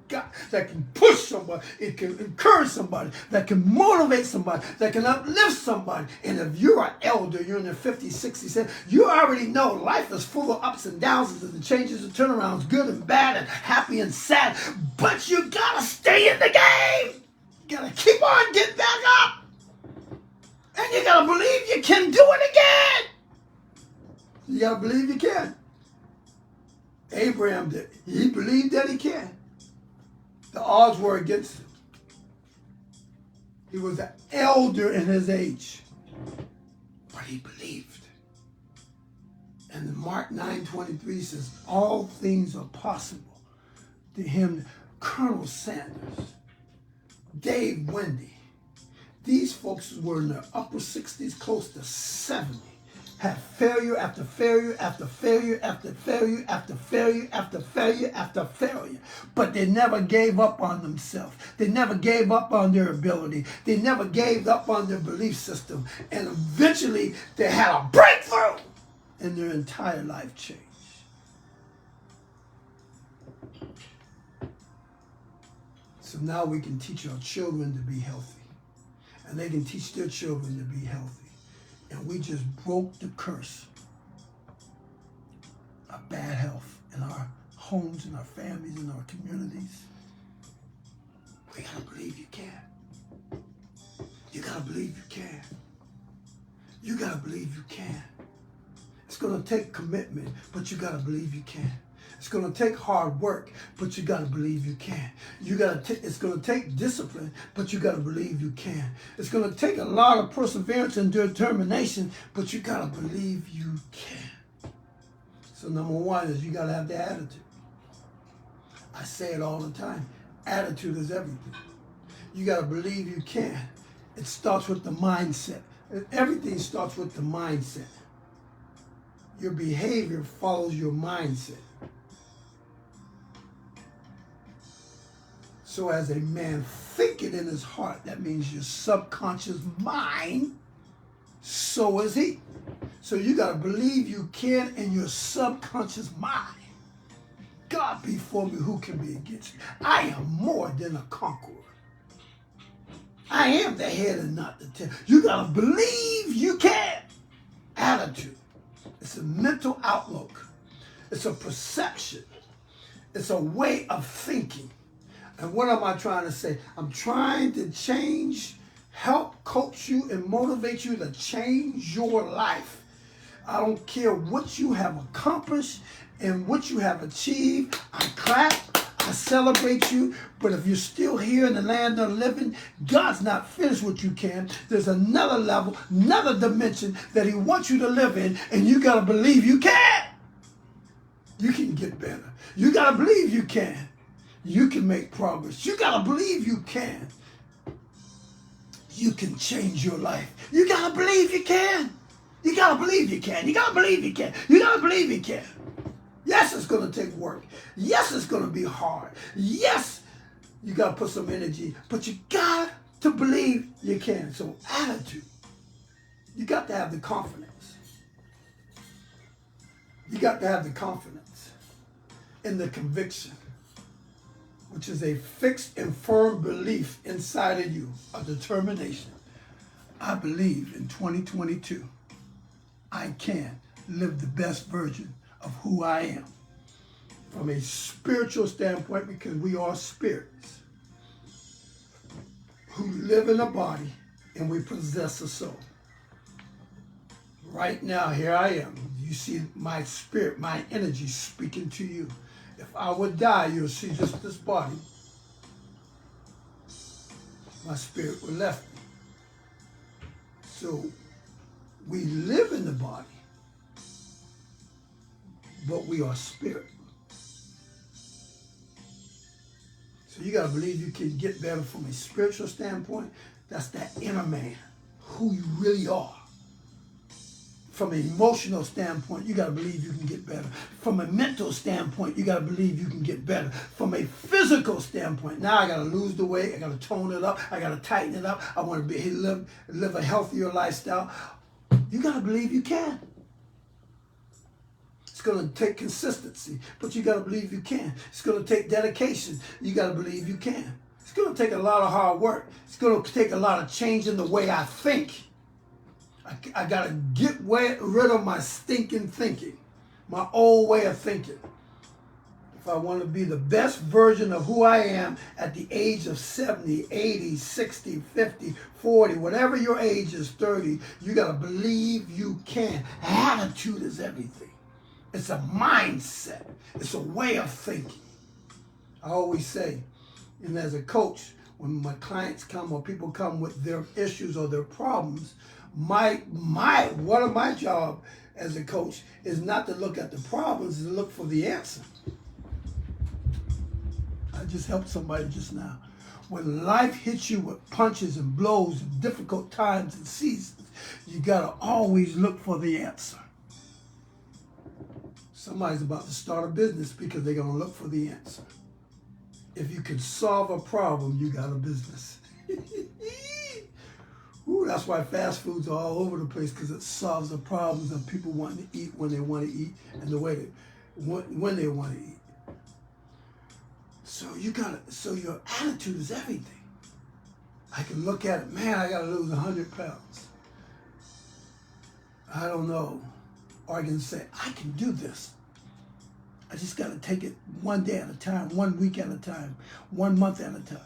God, that can push somebody, it can encourage somebody, that can motivate somebody, that can uplift somebody. And if you're an elder, you're in your 50s, 60s, 70s, you already know life is full of ups and downs and changes and turnarounds, good and bad and happy and sad. But you gotta stay in the game. You gotta keep on getting back up. And you gotta believe you can do it again. You gotta believe you can. Abraham did. He believed that he can. The odds were against him. He was an elder in his age, but he believed. And Mark 9:23 says, all things are possible to him. Colonel Sanders, Dave Wendy, these folks were in their upper 60s, close to 70. Had failure after failure after failure after failure after failure after failure after failure. But they never gave up on themselves. They never gave up on their ability. They never gave up on their belief system. And eventually they had a breakthrough and their entire life changed. So now we can teach our children to be healthy. And they can teach their children to be healthy. And we just broke the curse of bad health in our homes, in our families, in our communities. We gotta believe you can. You gotta believe you can. You gotta believe you can. It's gonna take commitment, but you gotta believe you can. It's going to take hard work, but you got to believe you can. It's going to take discipline, but you got to believe you can. It's going to take a lot of perseverance and determination, but you got to believe you can. So number one is you got to have the attitude. I say it all the time. Attitude is everything. You got to believe you can. It starts with the mindset. Everything starts with the mindset. Your behavior follows your mindset. So as a man thinketh in his heart, that means your subconscious mind, so is he. So you got to believe you can in your subconscious mind. God be for me, who can be against me? I am more than a conqueror. I am the head and not the tail. You got to believe you can. Attitude. It's a mental outlook. It's a perception. It's a way of thinking. And what am I trying to say? I'm trying to help coach you and motivate you to change your life. I don't care what you have accomplished and what you have achieved. I clap, I celebrate you. But if you're still here in the land of the living, God's not finished what you can. There's another level, another dimension that He wants you to live in, and you got to believe you can. You can get better. You got to believe you can. You can make progress. You got to believe you can. You can change your life. You got to believe you can. You got to believe you can. You got to believe you can. You got to believe you can. Yes, it's going to take work. Yes, it's going to be hard. Yes, you got to put some energy, but you got to believe you can. So attitude, you got to have the confidence. You got to have the confidence in the conviction, which is a fixed and firm belief inside of you, a determination. I believe in 2022, I can live the best version of who I am from a spiritual standpoint, because we are spirits who live in a body and we possess a soul. Right now, here I am. You see my spirit, my energy speaking to you. If I would die, you'll see just this body. My spirit would left me. So we live in the body, but we are spirit. So you got to believe you can get better from a spiritual standpoint. That's that inner man, who you really are. From an emotional standpoint, you got to believe you can get better. From a mental standpoint, you got to believe you can get better. From a physical standpoint, now I got to lose the weight. I got to tone it up. I got to tighten it up. I want to live a healthier lifestyle. You got to believe you can. It's going to take consistency, but you got to believe you can. It's going to take dedication. You got to believe you can. It's going to take a lot of hard work. It's going to take a lot of changing the way I think. I got to get rid of my stinking thinking, my old way of thinking. If I want to be the best version of who I am at the age of 70, 80, 60, 50, 40, whatever your age is, 30, you got to believe you can. Attitude is everything. It's a mindset. It's a way of thinking. I always say, and as a coach, when my clients come or people come with their issues or their problems, one of my job as a coach is not to look at the problems, is to look for the answer. I just helped somebody just now. When life hits you with punches and blows and difficult times and seasons, you gotta always look for the answer. Somebody's about to start a business because they're gonna look for the answer. If you can solve a problem, you got a business. Ooh, that's why fast foods are all over the place, because it solves the problems of people wanting to eat when they want to eat and the way when they want to eat. So your attitude is everything. I can look at it, man, I gotta lose 100 pounds. I don't know. Or I can say, I can do this. I just gotta take it one day at a time, 1 week at a time, 1 month at a time.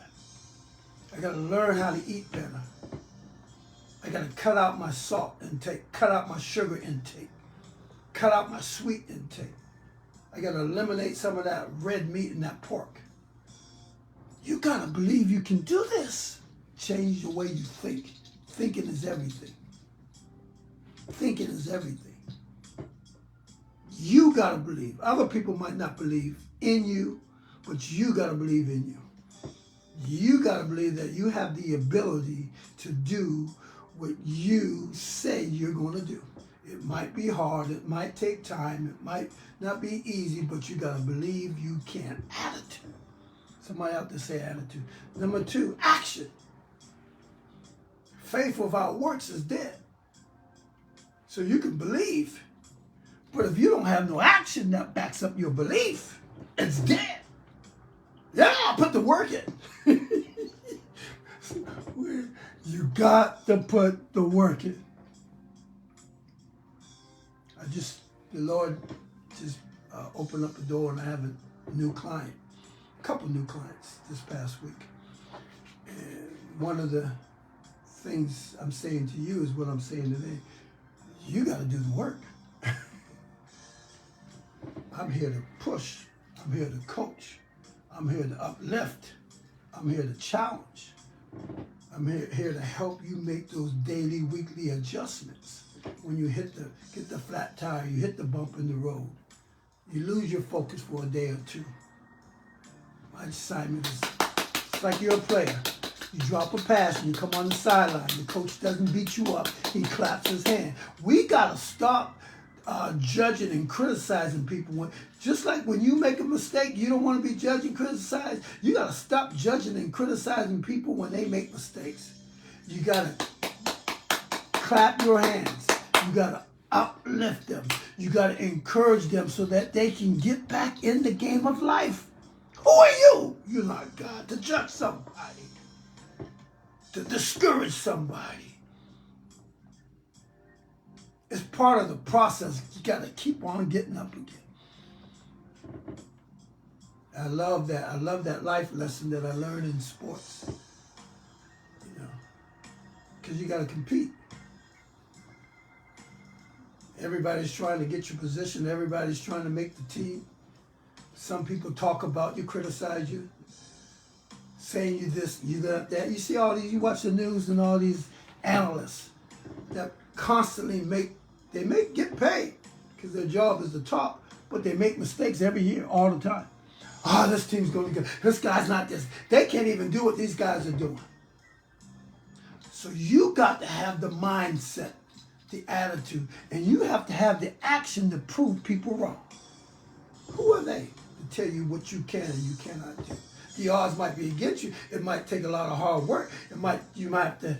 I gotta learn how to eat better. I gotta cut out my salt intake, cut out my sugar intake, cut out my sweet intake. I gotta eliminate some of that red meat and that pork. You gotta believe you can do this. Change the way you think. Thinking is everything. Thinking is everything. You gotta believe. Other people might not believe in you, but you gotta believe in you. You gotta believe that you have the ability to do what you say you're gonna do. It might be hard, it might take time, it might not be easy, but you gotta believe you can. Attitude. Somebody out there say attitude. Number 2, action. Faith without works is dead. So you can believe, but if you don't have no action that backs up your belief, it's dead. Yeah, put the work in. You got to put the work in. The Lord just opened up the door, and I have a new client, a couple new clients this past week. And one of the things I'm saying to you is what I'm saying today. You got to do the work. I'm here to push. I'm here to coach. I'm here to uplift. I'm here to challenge. I'm here to help you make those daily, weekly adjustments. When you get the flat tire, you hit the bump in the road, you lose your focus for a day or two. My assignment is, it's like you're a player. You drop a pass and you come on the sideline. The coach doesn't beat you up. He claps his hand. We got to stop judging and criticizing people. Just like when you make a mistake, you don't want to be judged and criticized. You got to stop judging and criticizing people when they make mistakes. You got to clap your hands. You got to uplift them. You got to encourage them so that they can get back in the game of life. Who are you? You're not God to judge somebody, to discourage somebody. It's part of the process. You got to keep on getting up again. I love that. I love that life lesson that I learned in sports. You know, because you got to compete. Everybody's trying to get your position. Everybody's trying to make the team. Some people talk about you, criticize you, saying you this, you that. You see all these, you watch the news and all these analysts that constantly get paid because their job is to talk, but they make mistakes every year, all the time. Oh, this team's going to go. This guy's not this. They can't even do what these guys are doing. So you got to have the mindset, the attitude, and you have to have the action to prove people wrong. Who are they to tell you what you can and you cannot do? The odds might be against you. It might take a lot of hard work. You might have to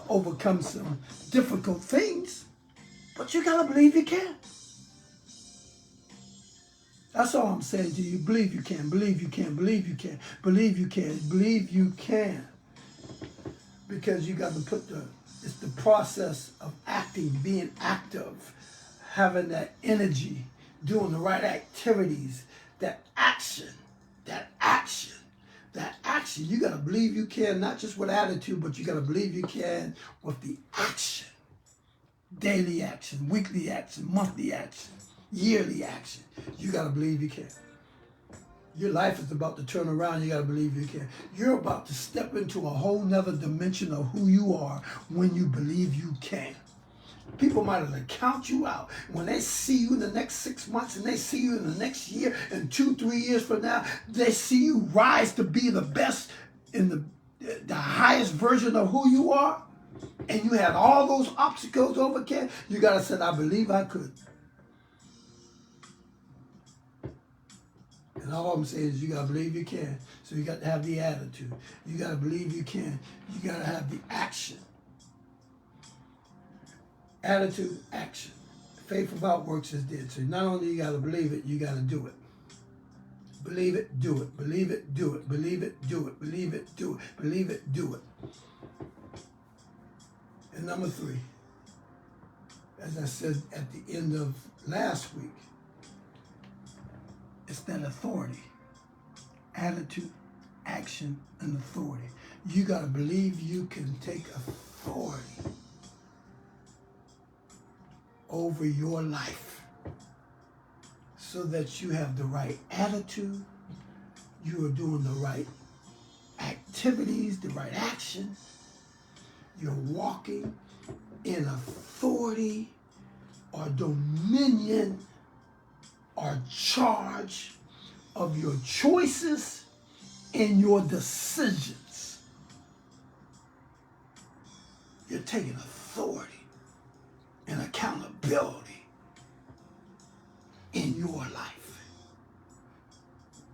overcome some difficult things, but you gotta believe you can. That's all I'm saying to you. Believe you can. Believe you can. Believe you can. Believe you can. Believe you can. Because you got to it's the process of acting, being active, having that energy, doing the right activities, that action. You got to believe you can, not just with attitude, but you got to believe you can with the action. Daily action, weekly action, monthly action, yearly action. You got to believe you can. Your life is about to turn around. You got to believe you can. You're about to step into a whole nother dimension of who you are when you believe you can. People might have count you out. When they see you in the next 6 months and they see you in the next year and 2-3 years from now, they see you rise to be the best in the highest version of who you are, and you had all those obstacles overcome. You got to say, I believe I could. And all I'm saying is you got to believe you can. So you got to have the attitude. You got to believe you can. You got to have the action. Attitude, action. Faith without works is dead. So not only you got to believe it, you got to do it. Believe it, do it. Believe it, do it. Believe it, do it. Believe it, do it. Believe it, do it. And number 3, as I said at the end of last week, it's that authority. Attitude, action, and authority. You got to believe you can take authority over your life so that you have the right attitude, you are doing the right activities, the right action, you're walking in authority or dominion or charge of your choices and your decisions. You're taking authority and accountability in your life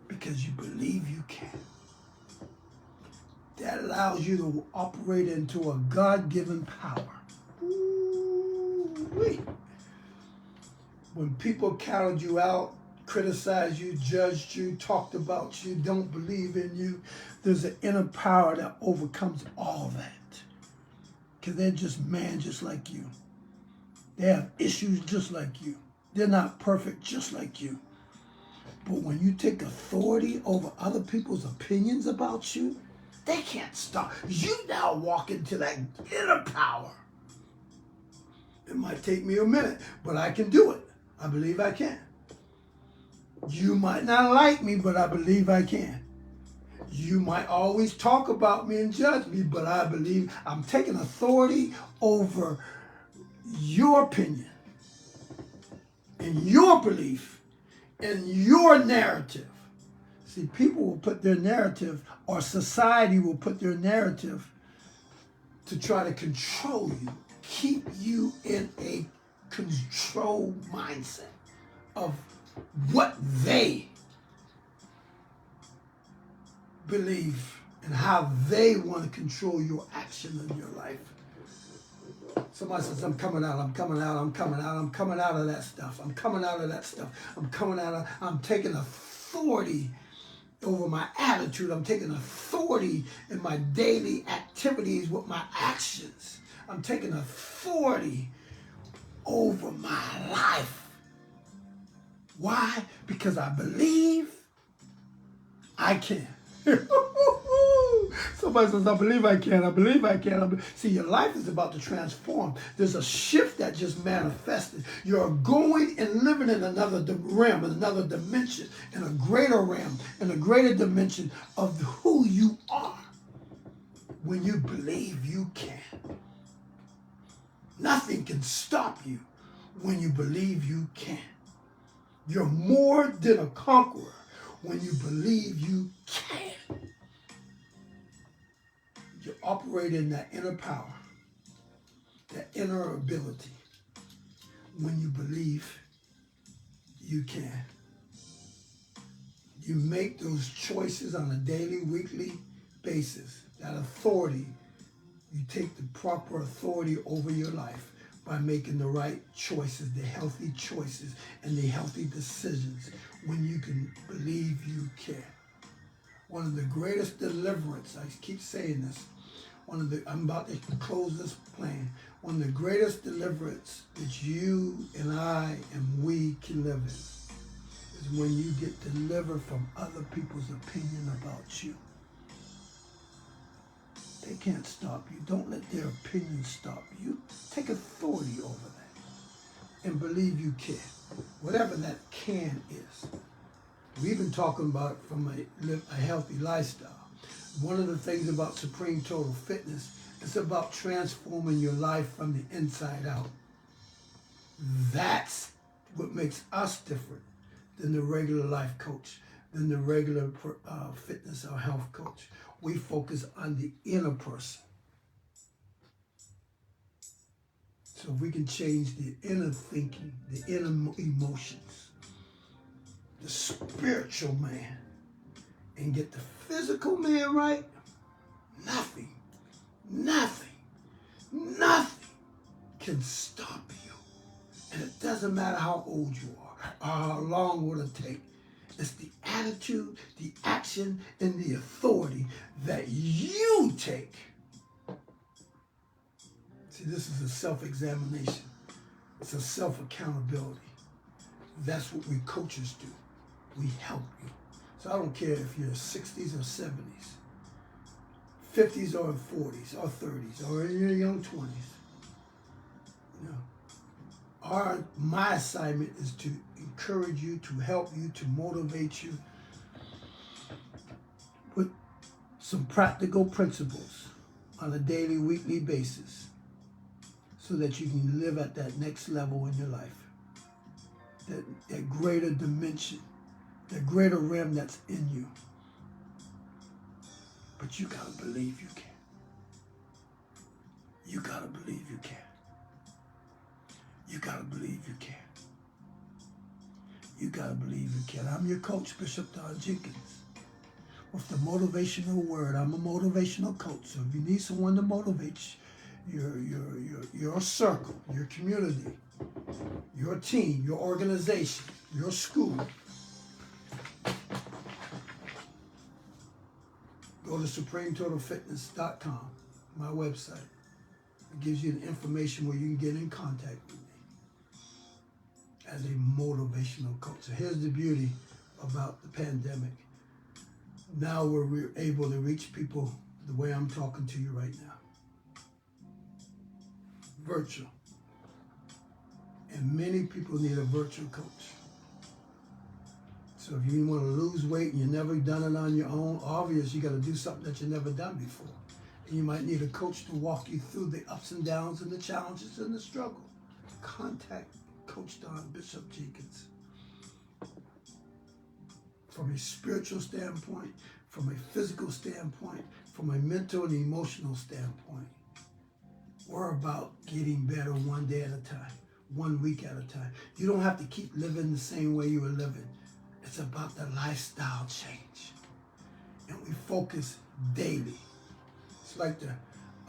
because you believe you can. That allows you to operate into a God-given power. Ooh-wee. When people counted you out, criticized you, judged you, talked about you, don't believe in you, there's an inner power that overcomes all that. Because they're just man just like you. They have issues just like you. They're not perfect just like you. But when you take authority over other people's opinions about you, they can't stop. You now walk into that inner power. It might take me a minute, but I can do it. I believe I can. You might not like me, but I believe I can. You might always talk about me and judge me, but I believe I'm taking authority over your opinion and your belief and your narrative. See, people will put their narrative, or society will put their narrative to try to control you, keep you in a control mindset of what they believe and how they want to control your action in your life. Somebody says, I'm coming out of that stuff. I'm taking authority over my attitude. I'm taking authority in my daily activities with my actions. I'm taking authority over my life. Why? Because I believe I can. Somebody says, I believe I can. See, your life is about to transform. There's a shift that just manifested. You're going and living in another realm, in another dimension, in a greater realm, in a greater dimension of who you are when you believe you can. Nothing can stop you when you believe you can. You're more than a conqueror when you believe you can. You operate in that inner power, that inner ability, when you believe you can. You make those choices on a daily, weekly basis. That authority, you take the proper authority over your life by making the right choices, the healthy choices, and the healthy decisions when you can believe you can. One of the greatest deliverance, I keep saying this, I'm about to close this plan. One of the greatest deliverance that you and I and we can live in is when you get delivered from other people's opinion about you. They can't stop you. Don't let their opinion stop you. Take authority over that and believe you can. Whatever that can is. We've been talking about from a healthy lifestyle. One of the things about Supreme Total Fitness, it's about transforming your life from the inside out. That's what makes us different than the regular life coach, than the regular fitness or health coach. We focus on the inner person. So if we can change the inner thinking, the inner emotions, the spiritual man, and get the physical man right, nothing can stop you. And it doesn't matter how old you are or how long will it take. It's the attitude, the action, and the authority that you take. See, this is a self-examination. It's a self-accountability. That's what we coaches do. We help you. So I don't care if you're 60s or 70s, 50s or 40s or 30s or in your young 20s. My assignment is to encourage you, to help you, to motivate you with some practical principles on a daily, weekly basis so that you can live at that next level in your life, that greater dimension, that greater realm that's in you. But you gotta believe you can. You gotta believe you can. You gotta believe you can. You gotta believe you can. I'm your coach, Bishop Don Jenkins. With the motivational word, I'm a motivational coach. So if you need someone to motivate your circle, your community, your team, your organization, your school, go to SupremeTotalFitness.com, my website. It gives you the information where you can get in contact with me as a motivational coach. So here's the beauty about the pandemic. Now we're able to reach people the way I'm talking to you right now. Virtual. And many people need a virtual coach. So if you want to lose weight and you've never done it on your own, obviously you got to do something that you've never done before. And you might need a coach to walk you through the ups and downs and the challenges and the struggle. Contact Coach Don Bishop Jenkins. From a spiritual standpoint, from a physical standpoint, from a mental and emotional standpoint. We're about getting better one day at a time. 1 week at a time. You don't have to keep living the same way you were living. It's about the lifestyle change. And we focus daily. It's like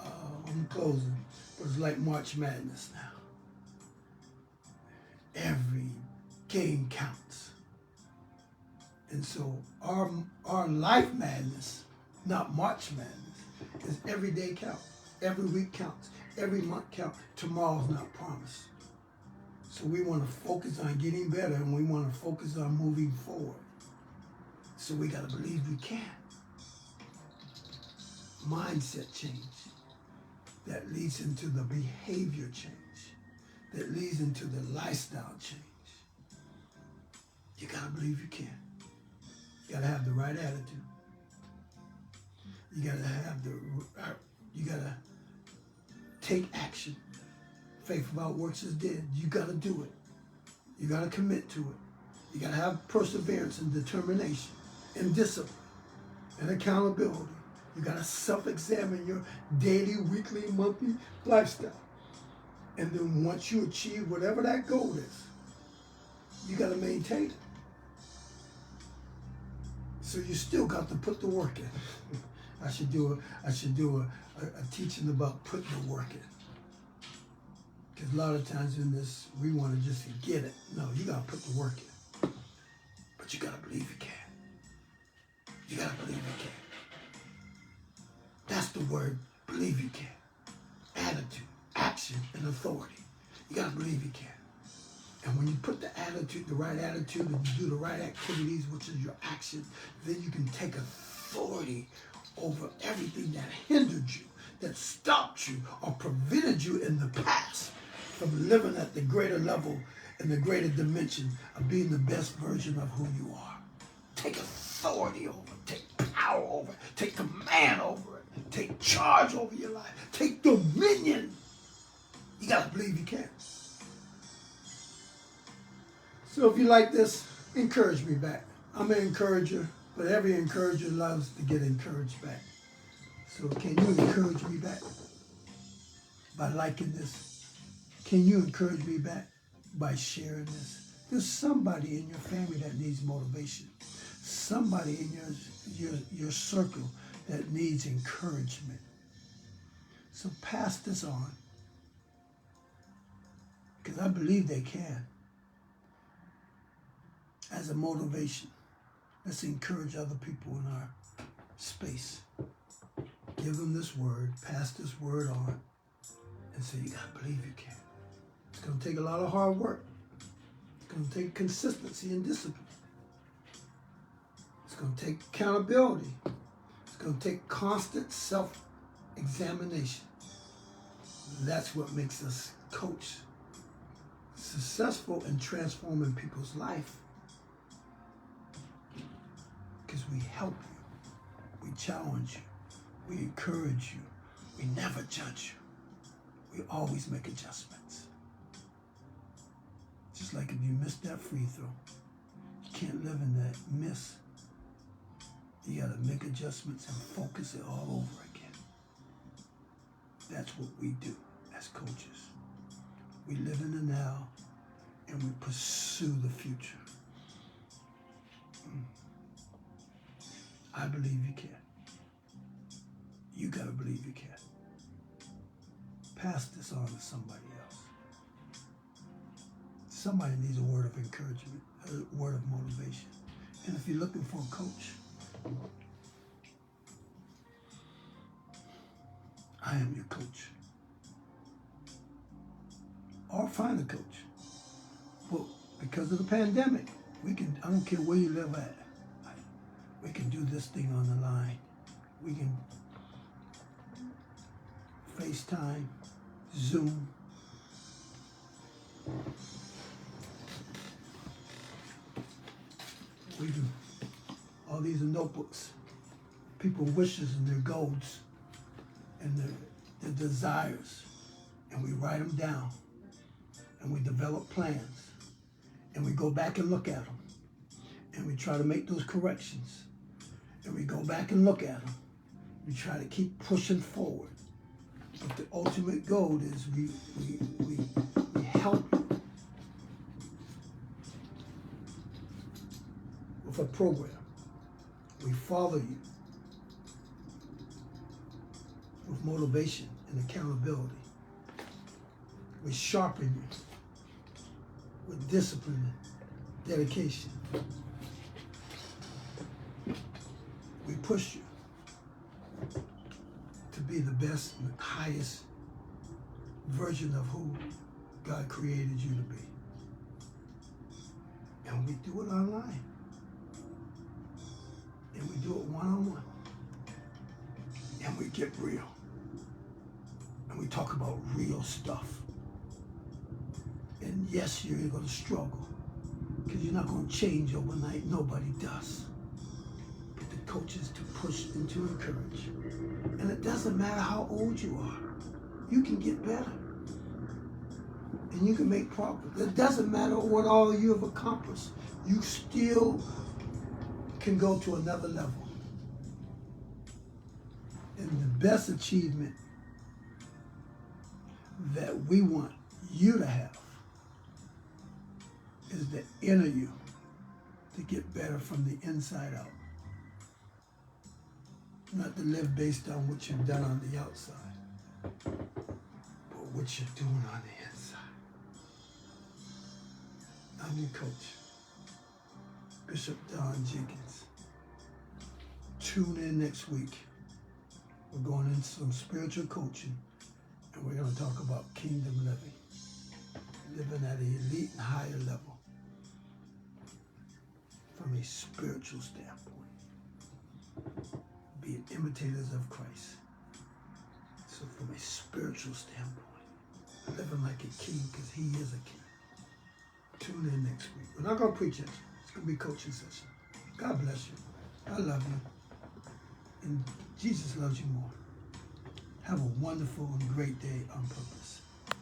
I'm closing, but it's like March Madness now. Every game counts. And so our life madness, not March Madness, is every day counts. Every week counts. Every month counts. Tomorrow's not promised. So we want to focus on getting better, and we want to focus on moving forward. So we got to believe we can. Mindset change that leads into the behavior change, that leads into the lifestyle change. You got to believe you can. You got to have the right attitude. You got to take action. Faith without works is dead. You got to do it. You got to commit to it. You got to have perseverance and determination and discipline and accountability. You got to self-examine your daily, weekly, monthly lifestyle. And then once you achieve whatever that goal is, you got to maintain it. So you still got to put the work in. I should do a teaching about putting the work in. Because a lot of times in this, we want to just get it. No, you got to put the work in. But you got to believe you can. You got to believe you can. That's the word, believe you can. Attitude, action, and authority. You got to believe you can. And when you put the attitude, the right attitude, and you do the right activities, which is your action, then you can take authority over everything that hindered you, that stopped you, or prevented you in the past from living at the greater level and the greater dimension of being the best version of who you are. Take authority over it. Take power over it. Take command over it. Take charge over your life. Take dominion. You got to believe you can. So if you like this, encourage me back. I'm an encourager, but every encourager loves to get encouraged back. So can you encourage me back by liking this? Can you encourage me back by sharing this? There's somebody in your family that needs motivation. Somebody in your circle that needs encouragement. So pass this on, because I believe they can. As a motivation, let's encourage other people in our space. Give them this word, pass this word on, and say, you got to believe you can. It's going to take a lot of hard work. It's going to take consistency and discipline. It's going to take accountability. It's going to take constant self-examination. That's what makes us coach successful in transforming people's life. Because we help you, we challenge you, we encourage you, we never judge you. We always make adjustments. Just like if you miss that free throw, you can't live in that miss. You got to make adjustments and focus it all over again. That's what we do as coaches. We live in the now and we pursue the future. I believe you can. You got to believe you can. Pass this on to somebody else. Somebody needs a word of encouragement, a word of motivation. And if you're looking for a coach, I am your coach. Or find a coach. Well, because of the pandemic, I don't care where you live at. We can do this thing on the line. We can FaceTime, Zoom. We can, all these are notebooks. People's wishes and their goals and their desires. And we write them down. And we develop plans. And we go back and look at them. And we try to make those corrections. And we go back and look at them. We try to keep pushing forward. But the ultimate goal is we help you with a program. We follow you with motivation and accountability. We sharpen you with discipline and dedication. We push you to be the best and highest version of who God created you to be. And we do it online. And we do it one-on-one. And we get real. And we talk about real stuff. And yes, you're going to struggle because you're not going to change overnight. Nobody does. But the coach is to push and to encourage. And it doesn't matter how old you are. You can get better. And you can make progress. It doesn't matter what all you have accomplished. You still can go to another level. And the best achievement that we want you to have is the inner you to get better from the inside out. Not to live based on what you've done on the outside, but what you're doing on the inside. I'm your coach, Bishop Don Jenkins. Tune in next week. We're going into some spiritual coaching, and we're going to talk about kingdom living. Living at an elite and higher level from a spiritual standpoint. Being imitators of Christ. So from a spiritual standpoint, living like a king because he is a king. Tune in next week. We're not going to preach it. It's going to be a coaching session. God bless you. I love you. And Jesus loves you more. Have a wonderful and great day on purpose.